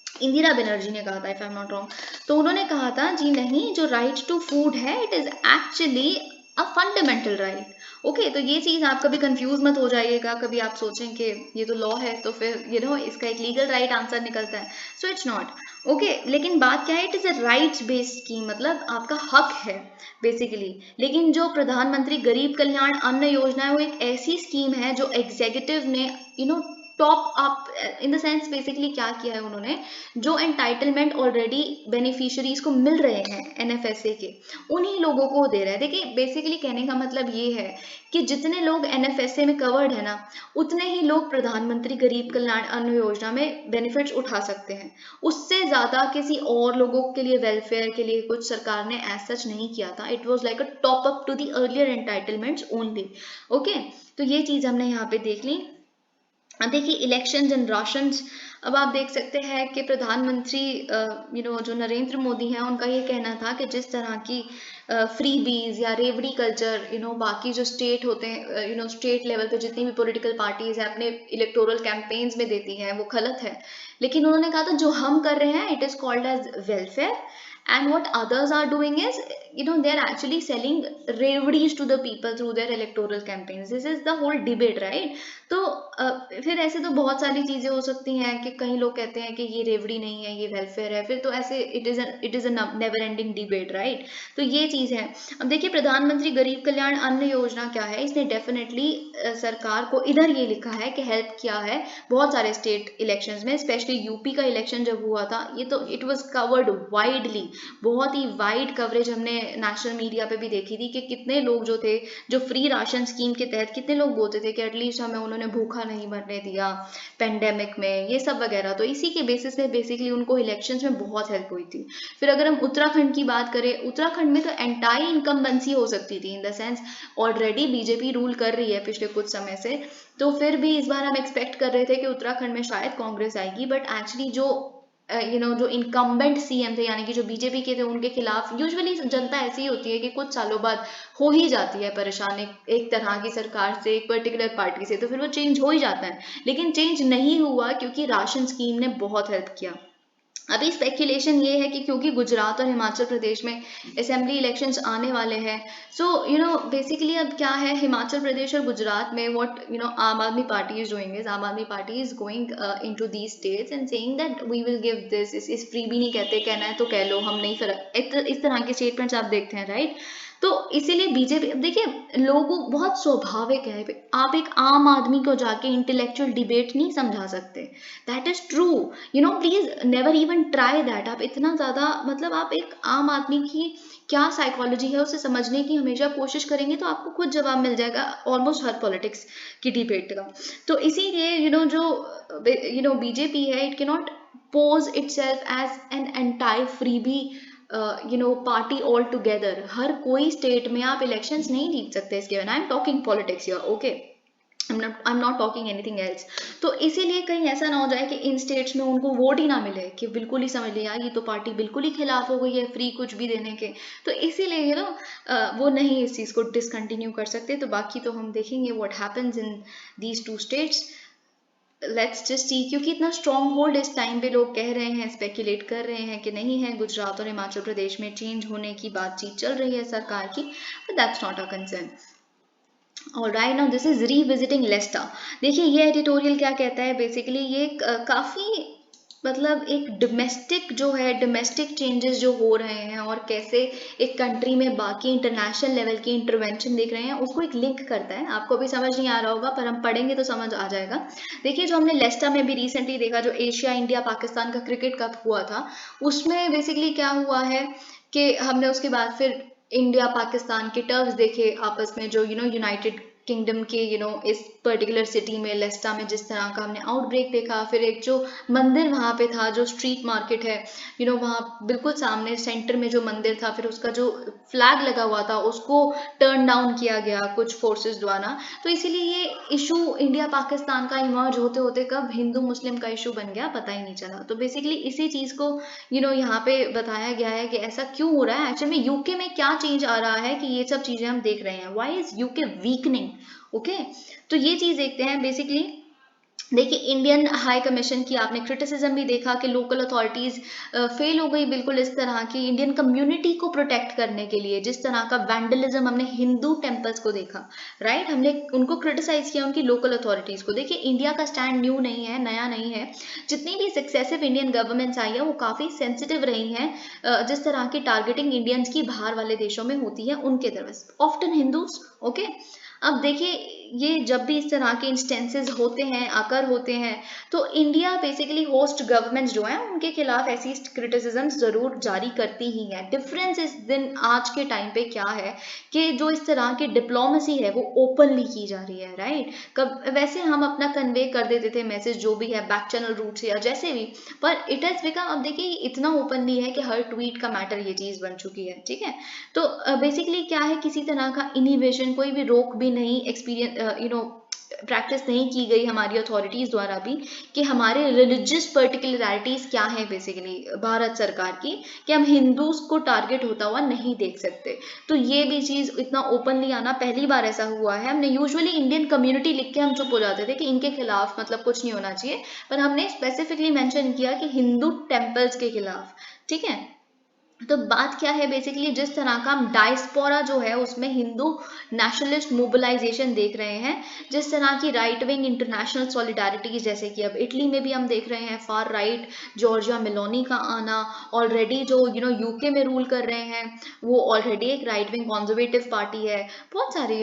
इंदिरा बनर्जी ने कहा था, if I am not wrong, तो उन्होंने कहा था जी नहीं, जो राइट टू फूड है it is actually a fundamental right. Okay, तो ये चीज आप कभी कंफ्यूज मत हो जाइएगा, कभी आप सोचें कि ये तो लॉ है तो फिर इसका एक लीगल राइट आंसर निकलता है, सो इट्स नॉट ओके। लेकिन बात क्या है, it is a rights based scheme, मतलब आपका हक है बेसिकली। लेकिन जो प्रधानमंत्री गरीब कल्याण अन्न योजना है वो एक ऐसी स्कीम है जो एग्जीक्यूटिव ने top up in the sense, basically क्या किया है उन्होंने, जो एंटाइटलमेंट ऑलरेडी बेनिफिशियरीज को मिल रहे हैं NFSA के, उन्हीं लोगों को दे रहा है। देखिए बेसिकली कहने का मतलब ये है कि जितने लोग NFSA में कवर्ड है ना, उतने ही लोग प्रधानमंत्री गरीब कल्याण अन्न योजना में बेनिफिट्स उठा सकते हैं। उससे ज्यादा किसी और लोगों के लिए वेलफेयर के लिए कुछ सरकार ने एज सच नहीं किया था। It was like a top up to the earlier entitlements only, okay. तो ये चीज हमने यहाँ पे देख ली। देखिए इलेक्शंस एंड राशंस, अब आप देख सकते हैं कि प्रधानमंत्री जो नरेंद्र मोदी हैं, उनका ये कहना था कि जिस तरह की फ्री बीज या रेवड़ी कल्चर बाकी जो स्टेट होते हैं, स्टेट लेवल पे जितनी भी पॉलिटिकल पार्टीज हैं अपने इलेक्टोरल कैंपेन्स में देती हैं, वो गलत है। लेकिन उन्होंने कहा था जो हम कर रहे हैं it is called as welfare, and what others are doing is they are actually selling रेवड़ीज to the people through their electoral campaigns. this is the whole debate, right? तो फिर ऐसे तो बहुत सारी चीजें हो सकती हैं कि कई लोग कहते हैं कि ये रेवड़ी नहीं है ये वेलफेयर है, फिर तो ऐसे it is a never ending debate, right? तो ये चीज है। अब देखिए प्रधानमंत्री गरीब कल्याण अन्न योजना क्या है, इसने डेफिनेटली सरकार को इधर ये लिखा है कि हेल्प किया है बहुत सारे स्टेट इलेक्शंस में, स्पेशली यूपी का इलेक्शन जब हुआ था, ये तो इट वाज कवर्ड वाइडली, बहुत ही वाइड कवरेज हमने नेशनल मीडिया पे भी देखी थी कि कितने लोग जो थे, जो फ्री राशन स्कीम के तहत कितने लोग बोलते थे कि एटलीस्ट हमें उन्होंने भूखा नहीं मरने दिया पेंडेमिक में, ये सब वगैरह। तो इसी के बेसिस पे बेसिकली उनको इलेक्शंस में बहुत हेल्प हुई थी। फिर अगर हम उत्तराखंड की बात करें, उत्तराखंड में तो एंटाई इनकम्बेंसी हो सकती थी, इन the sense already BJP rule कर रही है पिछले कुछ समय से, तो फिर भी इस बार हम एक्सपेक्ट कर रहे थे कि उत्तराखंड में शायद कांग्रेस आएगी, बट एक्चुअली जो जो इनकम्बेंट सीएम थे यानी कि जो बीजेपी के थे, उनके खिलाफ यूजुअली जनता ऐसी ही होती है कि कुछ सालों बाद हो ही जाती है परेशान एक तरह की सरकार से, एक पर्टिकुलर पार्टी से, तो फिर वो चेंज हो ही जाता है। लेकिन चेंज नहीं हुआ क्योंकि राशन स्कीम ने बहुत हेल्प किया। अभी स्पेक्यूलेशन ये है कि क्योंकि गुजरात और हिमाचल प्रदेश में असेंबली इलेक्शंस आने वाले हैं, सो बेसिकली अब क्या है, हिमाचल प्रदेश और गुजरात में व्हाट आम Aadmi Party is doing is, Aam Aadmi Party is going into these states and saying that we will give this, इस फ्री भी नहीं कहते, कहना है तो कह लो, हम नहीं फर्क, इस तरह के स्टेटमेंट्स आप देखते हैं, राइट। तो इसीलिए बीजेपी, देखिए लोगों बहुत स्वाभाविक है, आप एक आम आदमी को जाके इंटेलेक्चुअल डिबेट नहीं समझा सकते, that is true, please never even try that. आप इतना ज्यादा मतलब आप एक आम आदमी की क्या साइकोलॉजी है उसे समझने की हमेशा कोशिश करेंगे तो आपको खुद जवाब मिल जाएगा ऑलमोस्ट हर पॉलिटिक्स की डिबेट का। तो इसीलिए जो बीजेपी है, it can not pose itself as an anti-freebie party all together. हर कोई स्टेट में आप इलेक्शंस नहीं जीत सकते इसके बिना। I am talking politics here, okay, I am not talking anything else. तो इसीलिए कहीं ऐसा ना हो जाए कि इन स्टेट्स में उनको वोट ही ना मिले, कि बिल्कुल ही समझ लिया ये तो पार्टी बिल्कुल ही खिलाफ हो गई है फ्री कुछ भी देने के, तो इसीलिए वो नहीं इस चीज़ को डिसकंटिन्यू कर सकते। तो बाकी तो हम देखेंगे what happens in these two states, let's just see. क्योंकि इतना स्ट्रॉन्ग होल्ड इस टाइम पे लोग कह रहे हैं, स्पेकुलेट कर रहे हैं कि नहीं है, गुजरात और हिमाचल प्रदेश में चेंज होने की बातचीत चल रही है सरकार की, but that's not a concern. और right now this is revisiting लेस्टा। देखिए ये एडिटोरियल क्या कहता है, बेसिकली ये काफ़ी मतलब एक डोमेस्टिक चेंजेस जो हो रहे हैं और कैसे एक कंट्री में बाकी इंटरनेशनल लेवल की इंटरवेंशन देख रहे हैं, उसको एक लिंक करता है। आपको भी समझ नहीं आ रहा होगा पर हम पढ़ेंगे तो समझ आ जाएगा। देखिए जो हमने लेस्टा में भी रिसेंटली देखा, जो एशिया इंडिया पाकिस्तान का क्रिकेट कप हुआ था, उसमें बेसिकली क्या हुआ है कि हमने उसके बाद फिर इंडिया पाकिस्तान के टर्म्स देखे आपस में, जो यूनाइटेड किंगडम के इस पर्टिकुलर सिटी में लेस्टा में जिस तरह का हमने आउटब्रेक देखा। फिर एक जो मंदिर वहाँ पे था, जो स्ट्रीट मार्केट है वहाँ बिल्कुल सामने सेंटर में जो मंदिर था, फिर उसका जो फ्लैग लगा हुआ था उसको टर्न डाउन किया गया कुछ फोर्सेस द्वारा। तो इसीलिए ये इशू इंडिया पाकिस्तान का इमर्ज होते होते कब हिंदू मुस्लिम का इशू बन गया पता ही नहीं चला। तो बेसिकली इसी चीज़ को यहाँ पे बताया गया है कि ऐसा क्यों हो रहा है, एक्चुअली में यूके में क्या चेंज आ रहा है कि ये सब चीज़ें हम देख रहे हैं, why is UK weakening. Okay, तो ये चीज़ देखते हैं। बेसिकली देखिए इंडियन हाई कमीशन की आपने क्रिटिसिज्म भी देखा कि लोकल अथॉरिटीज़ फेल हो गई बिल्कुल इस तरह की इंडियन कम्युनिटी को प्रोटेक्ट करने के लिए। जिस तरह का वैंडलिज्म हमने हिंदू टेम्पल्स को देखा, राइट, हमने उनको क्रिटिसाइज किया, उनकी लोकल अथॉरिटीज़ को। देखिए इंडिया का स्टैंड न्यू नहीं है, नया नहीं है। जितनी भी सक्सेसिव इंडियन गवर्नमेंट्स आई है वो काफ़ी सेंसिटिव रही हैं जिस तरह की टारगेटिंग इंडियंस की बाहर वाले देशों में होती है उनके तरफ, ऑफ्टन हिंदूज। ओके, अब देखिए ये जब भी इस तरह के इंस्टेंसेस होते हैं, आकर होते हैं, तो इंडिया बेसिकली होस्ट गवर्नमेंट्स जो हैं उनके खिलाफ ऐसी क्रिटिसिज्म जरूर जारी करती ही है। डिफरेंस इस दिन आज के टाइम पे क्या है कि जो इस तरह की डिप्लोमेसी है वो ओपनली की जा रही है, राइट। कब वैसे हम अपना कन्वे कर देते थे मैसेज जो भी है बैक चैनल रूट से या जैसे भी, पर इट हैज बिकम, अब देखिए इतना ओपनली है कि हर ट्वीट का मैटर ये चीज़ बन चुकी है, ठीक है। तो बेसिकली क्या है, किसी तरह का इनिवेशन, कोई भी रोक भी नहीं एक्सपीरियंस प्रैक्टिस नहीं की गई हमारी अथॉरिटीज़ द्वारा भी कि हमारे रिलीजियस पर्टिकुलरिटीज़ क्या है बेसिकली भारत सरकार की, कि हम हिंदूज को टारगेट होता हुआ नहीं देख सकते। तो ये भी चीज़ इतना ओपनली आना पहली बार ऐसा हुआ है। हमने यूजुअली इंडियन कम्युनिटी लिख के हम चुप हो जाते थे कि इनके खिलाफ मतलब कुछ नहीं होना चाहिए, पर हमने स्पेसिफिकली मेंशन किया कि हिंदू टेम्पल्स के खिलाफ, ठीक है। तो बात क्या है बेसिकली, जिस तरह का हम डायस्पोरा जो है उसमें हिंदू नेशनलिस्ट मोबिलाइजेशन देख रहे हैं, जिस तरह की राइट विंग इंटरनेशनल सॉलिडारिटी, जैसे कि अब इटली में भी हम देख रहे हैं फार राइट जॉर्जिया मेलोनी का आना, ऑलरेडी जो यूके में रूल कर रहे हैं वो ऑलरेडी एक राइट विंग कॉन्जर्वेटिव पार्टी है। बहुत सारे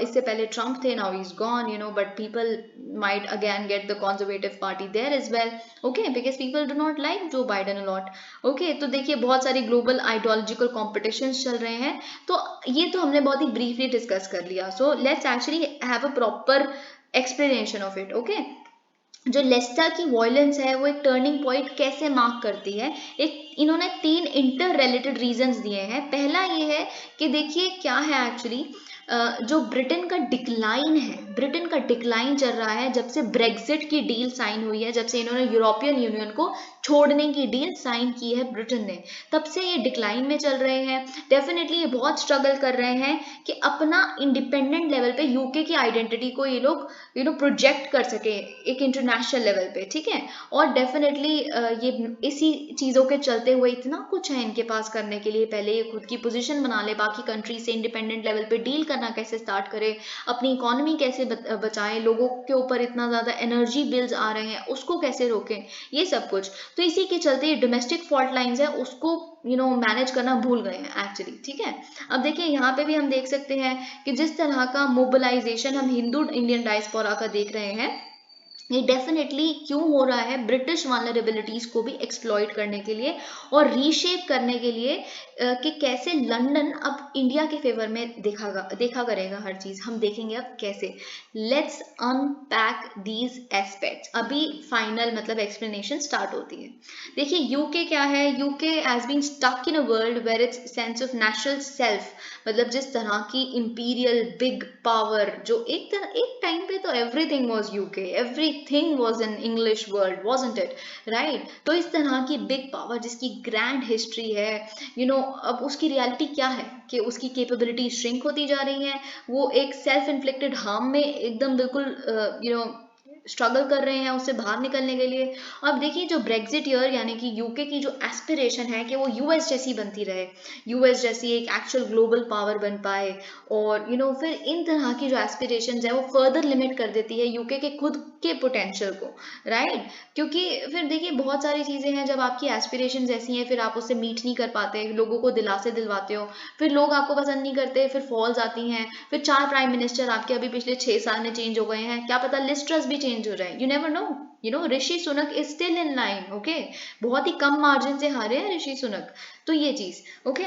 इससे पहले ट्रम्प थे, now is gone but people might again get the conservative party there as well, okay, because people do not like Joe Biden a lot, okay। तो देखिए बहुत सारी ग्लोबल आइडियोलॉजिकल कॉम्पिटिशन्स चल रहे हैं। तो ये तो हमने बहुत ही ब्रीफली डिस्कस कर लिया। So let's actually have a proper explanation of it. Okay, जो लेस्टर की वॉयलेंस है वो एक टर्निंग पॉइंट कैसे मार्क करती है, एक इन्होंने 3 इंटर रिलेटेड रीजंस दिए हैं। पहला ये है कि देखिए क्या है एक्चुअली, जो ब्रिटेन का डिक्लाइन है, ब्रिटेन का डिक्लाइन चल रहा है जब से ब्रेग्जिट की डील साइन हुई है, जब से इन्होंने यूरोपियन यूनियन को छोड़ने की डील साइन की है ब्रिटेन ने, तब से ये डिक्लाइन में चल रहे हैं। डेफिनेटली ये बहुत स्ट्रगल कर रहे हैं कि अपना इंडिपेंडेंट लेवल पे यूके की आइडेंटिटी को ये लोग प्रोजेक्ट कर सके एक इंटरनेशनल लेवल पे, ठीक है। और डेफिनेटली ये इसी चीज़ों के चलते हुए इतना कुछ है इनके पास करने के लिए। पहले ये खुद की पोजीशन बना ले, बाकी कंट्री से इंडिपेंडेंट लेवल पे डील करना कैसे स्टार्ट करे, अपनी इकोनॉमी कैसे बचाएं, लोगों के ऊपर इतना ज़्यादा एनर्जी बिल्स आ रहे हैं उसको कैसे रोकें, ये सब कुछ। तो इसी के चलते ये डोमेस्टिक फॉल्ट लाइंस है उसको मैनेज करना भूल गए हैं एक्चुअली, ठीक है। अब देखिए यहाँ पे भी हम देख सकते हैं कि जिस तरह का मोबिलाइजेशन हम हिंदू इंडियन डायस्पोरा का देख रहे हैं, ये डेफिनेटली क्यों हो रहा है, ब्रिटिश वल्नरेबिलिटीज को भी एक्सप्लॉइट करने के लिए और रीशेप करने के लिए, कि कैसे लंदन अब इंडिया के फेवर में देखा करेगा हर चीज। हम देखेंगे अब कैसे। Let's unpack these aspects. अभी फाइनल मतलब एक्सप्लेनेशन स्टार्ट होती है। देखिए यूके क्या है, UK has been stuck in a world where its sense of national self, मतलब जिस तरह की इंपीरियल बिग पावर, जो एक टाइम पे तो everything was UK, everything was in English world, wasn't it, right. तो इस तरह की बिग पावर जिसकी ग्रैंड हिस्ट्री है, अब उसकी रियलिटी क्या है कि उसकी कैपेबिलिटी श्रिंक होती जा रही है, वो एक सेल्फ इन्फ्लिक्टेड हार्म में एकदम बिल्कुल स्ट्रगल कर रहे हैं उससे बाहर निकलने के लिए। अब देखिए जो ब्रेग्जिट ईयर यानी कि यूके की जो एस्पिरेशन है कि वो यूएस जैसी बनती रहे, यूएस जैसी एक एक्चुअल ग्लोबल पावर बन पाए, और फिर इन तरह की जो एस्पिरेशंस है वो फर्दर लिमिट कर देती है यूके के खुद के पोटेंशियल को, राइट। क्योंकि फिर देखिए बहुत सारी चीज़ें हैं, जब आपकी एस्पिरेशंस ऐसी हैं फिर आप उससे मीट नहीं कर पाते, लोगों को दिलासे दिलवाते हो, फिर लोग आपको पसंद नहीं करते, फिर फॉल्स आती हैं, फिर 4 प्राइम मिनिस्टर आपके अभी पिछले 6 साल में चेंज हो गए हैं, क्या पता लिज ट्रस भी चेंज हो जाए, you never know. Rishi Sunak is still in line, okay, बहुत ही कम मार्जिन से हारे हैं ऋषि सुनक। तो ये चीज, ओके।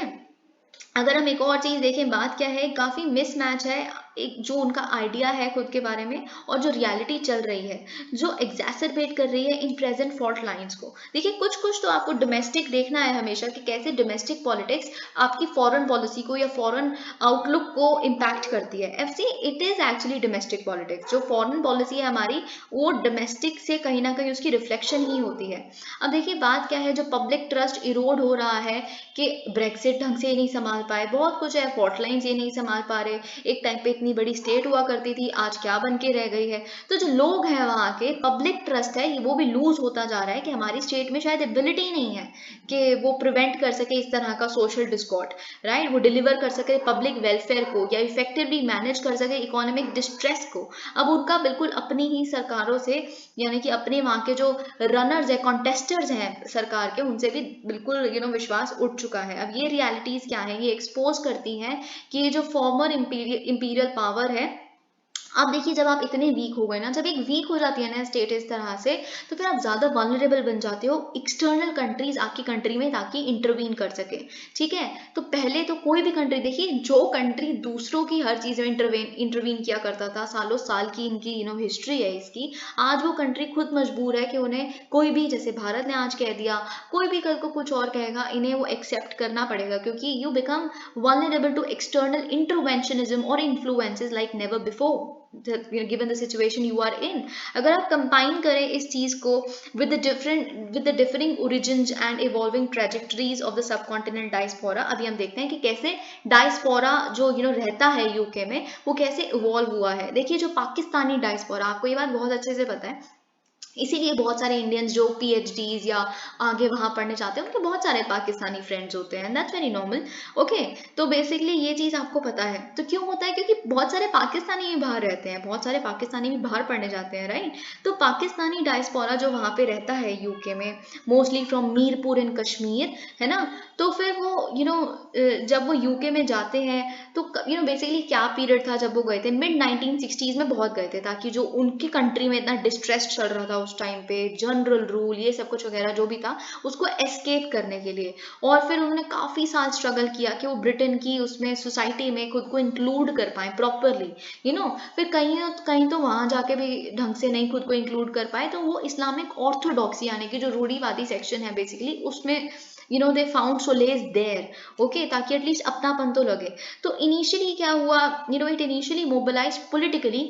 अगर हम एक और चीज देखें, बात क्या है, काफी मिसमैच है एक जो उनका आइडिया है खुद के बारे में और जो रियलिटी चल रही है, जो एग्जैसरबेट कर रही है इन प्रेजेंट फॉल्ट लाइंस को। देखिए कुछ तो आपको डोमेस्टिक देखना है हमेशा कि कैसे डोमेस्टिक पॉलिटिक्स आपकी फॉरेन पॉलिसी को या फॉरेन आउटलुक को इम्पैक्ट करती है। FC it is actually domestic politics, जो फॉरेन पॉलिसी है हमारी वो डोमेस्टिक से कहीं ना कहीं उसकी रिफ्लेक्शन ही होती है। अब देखिए बात क्या है, जो पब्लिक ट्रस्ट इरोड हो रहा है कि ब्रेक्सिट ढंग से नहीं संभाल पाए, बहुत कुछ है, फॉल्ट लाइंस ये नहीं संभाल पा रहे, एक टाइम पे इतनी बड़ी स्टेट हुआ करती थी, आज क्या बन के रह गई है। तो जो लोग हैं वहाँ के, पब्लिक ट्रस्ट है वो भी लूज होता जा रहा है कि हमारी स्टेट में शायद एबिलिटी नहीं है कि वो प्रिवेंट कर सके इस तरह का सोशल डिस्कॉर्ड, राइट, वो डिलीवर कर सके पब्लिक वेलफेयर को या इफेक्टिवली मैनेज कर सके इकोनॉमिक डिस्ट्रेस को। अब उनका बिल्कुल अपनी ही सरकारों से, यानी कि अपने वहाँ के जो रनर्स है, कॉन्टेस्टर्स हैं सरकार के, उनसे भी बिल्कुल विश्वास उठ चुका है। अब ये रियलिटीज क्या है, ये एक्सपोज करती हैं कि ये जो फॉर्मर इंपीरियल पावर है, अब देखिए जब आप इतने वीक हो गए ना, जब एक वीक हो जाती है ना स्टेट इस तरह से, तो फिर आप ज्यादा वल्नरेबल बन जाते हो एक्सटर्नल कंट्रीज आपकी कंट्री में ताकि इंटरवीन कर सके, ठीक है। तो पहले तो कोई भी कंट्री, देखिए जो कंट्री दूसरों की हर चीज में इंटरवीन किया करता था, सालों साल की इनकी हिस्ट्री है इसकी, आज वो कंट्री खुद मजबूर है कि उन्हें कोई भी, जैसे भारत ने आज कह दिया, कोई भी कल को कुछ और कहेगा, इन्हें वो एक्सेप्ट करना पड़ेगा, क्योंकि you become vulnerable to external interventionism और influences like never before, given the situation you are in। अगर आप कंपाइन करें इस चीज को with the differing origins and evolving trajectories of the subcontinent diaspora, अभी हम देखते हैं कि कैसे डायस्पोरा जो रहता है यूके में वो कैसे इवॉल्व हुआ है। देखिए जो पाकिस्तानी डायस्पोरा, आपको ये बात बहुत अच्छे से पता है, इसीलिए बहुत सारे इंडियंस जो पीएचडीज या आगे वहां पढ़ने चाहते हैं उनके बहुत सारे पाकिस्तानी फ्रेंड्स होते हैं, दैट्स वेरी नॉर्मल, ओके। तो बेसिकली ये चीज आपको पता है। तो क्यों होता है, क्योंकि बहुत सारे पाकिस्तानी भी बाहर रहते हैं, बहुत सारे पाकिस्तानी भी बाहर पढ़ने जाते हैं, राइट। तो पाकिस्तानी डायस्पोरा जो वहां पे रहता है यूके में, मोस्टली फ्रॉम मीरपुर इन कश्मीर, है ना। तो फिर वो जब वो यूके में जाते हैं तो बेसिकली क्या पीरियड था जब वो गए थे, मिड 1960s में बहुत गए थे, ताकि जो उनकी कंट्री में इतना डिस्ट्रेस चल रहा था उस टाइम पे, जनरल रूल, ये सब कुछ वगैरह जो भी था उसको एस्केप करने के लिए। और फिर उन्होंने काफ़ी साल स्ट्रगल किया कि वो ब्रिटेन की उसमें सोसाइटी में खुद को इंक्लूड कर पाए प्रॉपरली, फिर कहीं कहीं तो वहाँ जाके भी ढंग से नहीं खुद को इंक्लूड कर पाए, तो वो इस्लामिक ऑर्थोडॉक्सी यानी कि जो रूढ़िवादी सेक्शन है बेसिकली उसमें they found solace there, okay, ताकि एटलीस्ट अपनापन तो लगे। तो इनिशियली क्या हुआ, it initially mobilize politically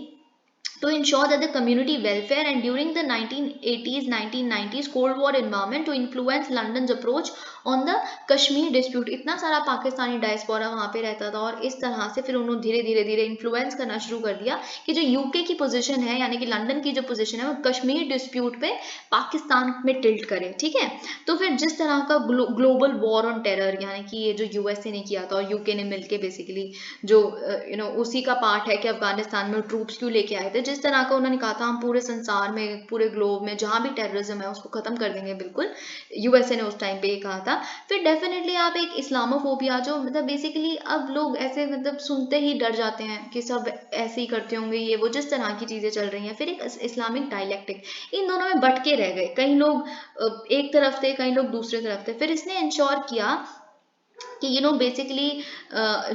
to ensure that the community welfare, and during the 1980s 1990s Cold War environment to influence London's approach on the Kashmir dispute। इतना सारा Pakistani diaspora वहाँ पे रहता था और इस तरह से फिर उन्होंने धीरे धीरे धीरे इन्फ्लुएंस करना शुरू कर दिया कि जो यूके की पोजीशन है यानी कि लंदन की जो पोजीशन है वो कश्मीर डिस्प्यूट पे पाकिस्तान में टिल्ट करे, ठीक है। तो फिर जिस तरह का ग्लोबल वॉर ऑन टेरर यानी कि ये जो यूएसए ने किया था और यूके ने मिलके बेसिकली जो उसी का पार्ट है कि अफगानिस्तान में ट्रूप्स क्यों लेके आए थे, जिस तरह का उन्होंने कहा था हम पूरे संसार में पूरे ग्लोब में जहां भी टेररिज्म है उसको खत्म कर देंगे, बिल्कुल यूएसए ने उस टाइम पे ये कहा था। फिर डेफिनेटली आप एक इस्लामोफोबिया जो मतलब बेसिकली अब लोग ऐसे मतलब सुनते ही डर जाते हैं कि सब ऐसे ही करते होंगे, ये वो जिस तरह की चीजें चल रही हैं। फिर एक इस्लामिक डायलेक्टिक, इन दोनों में बटके रह गए, कई लोग एक तरफ थे कई लोग दूसरे तरफ थे। फिर इसने इंश्योर किया कि बेसिकली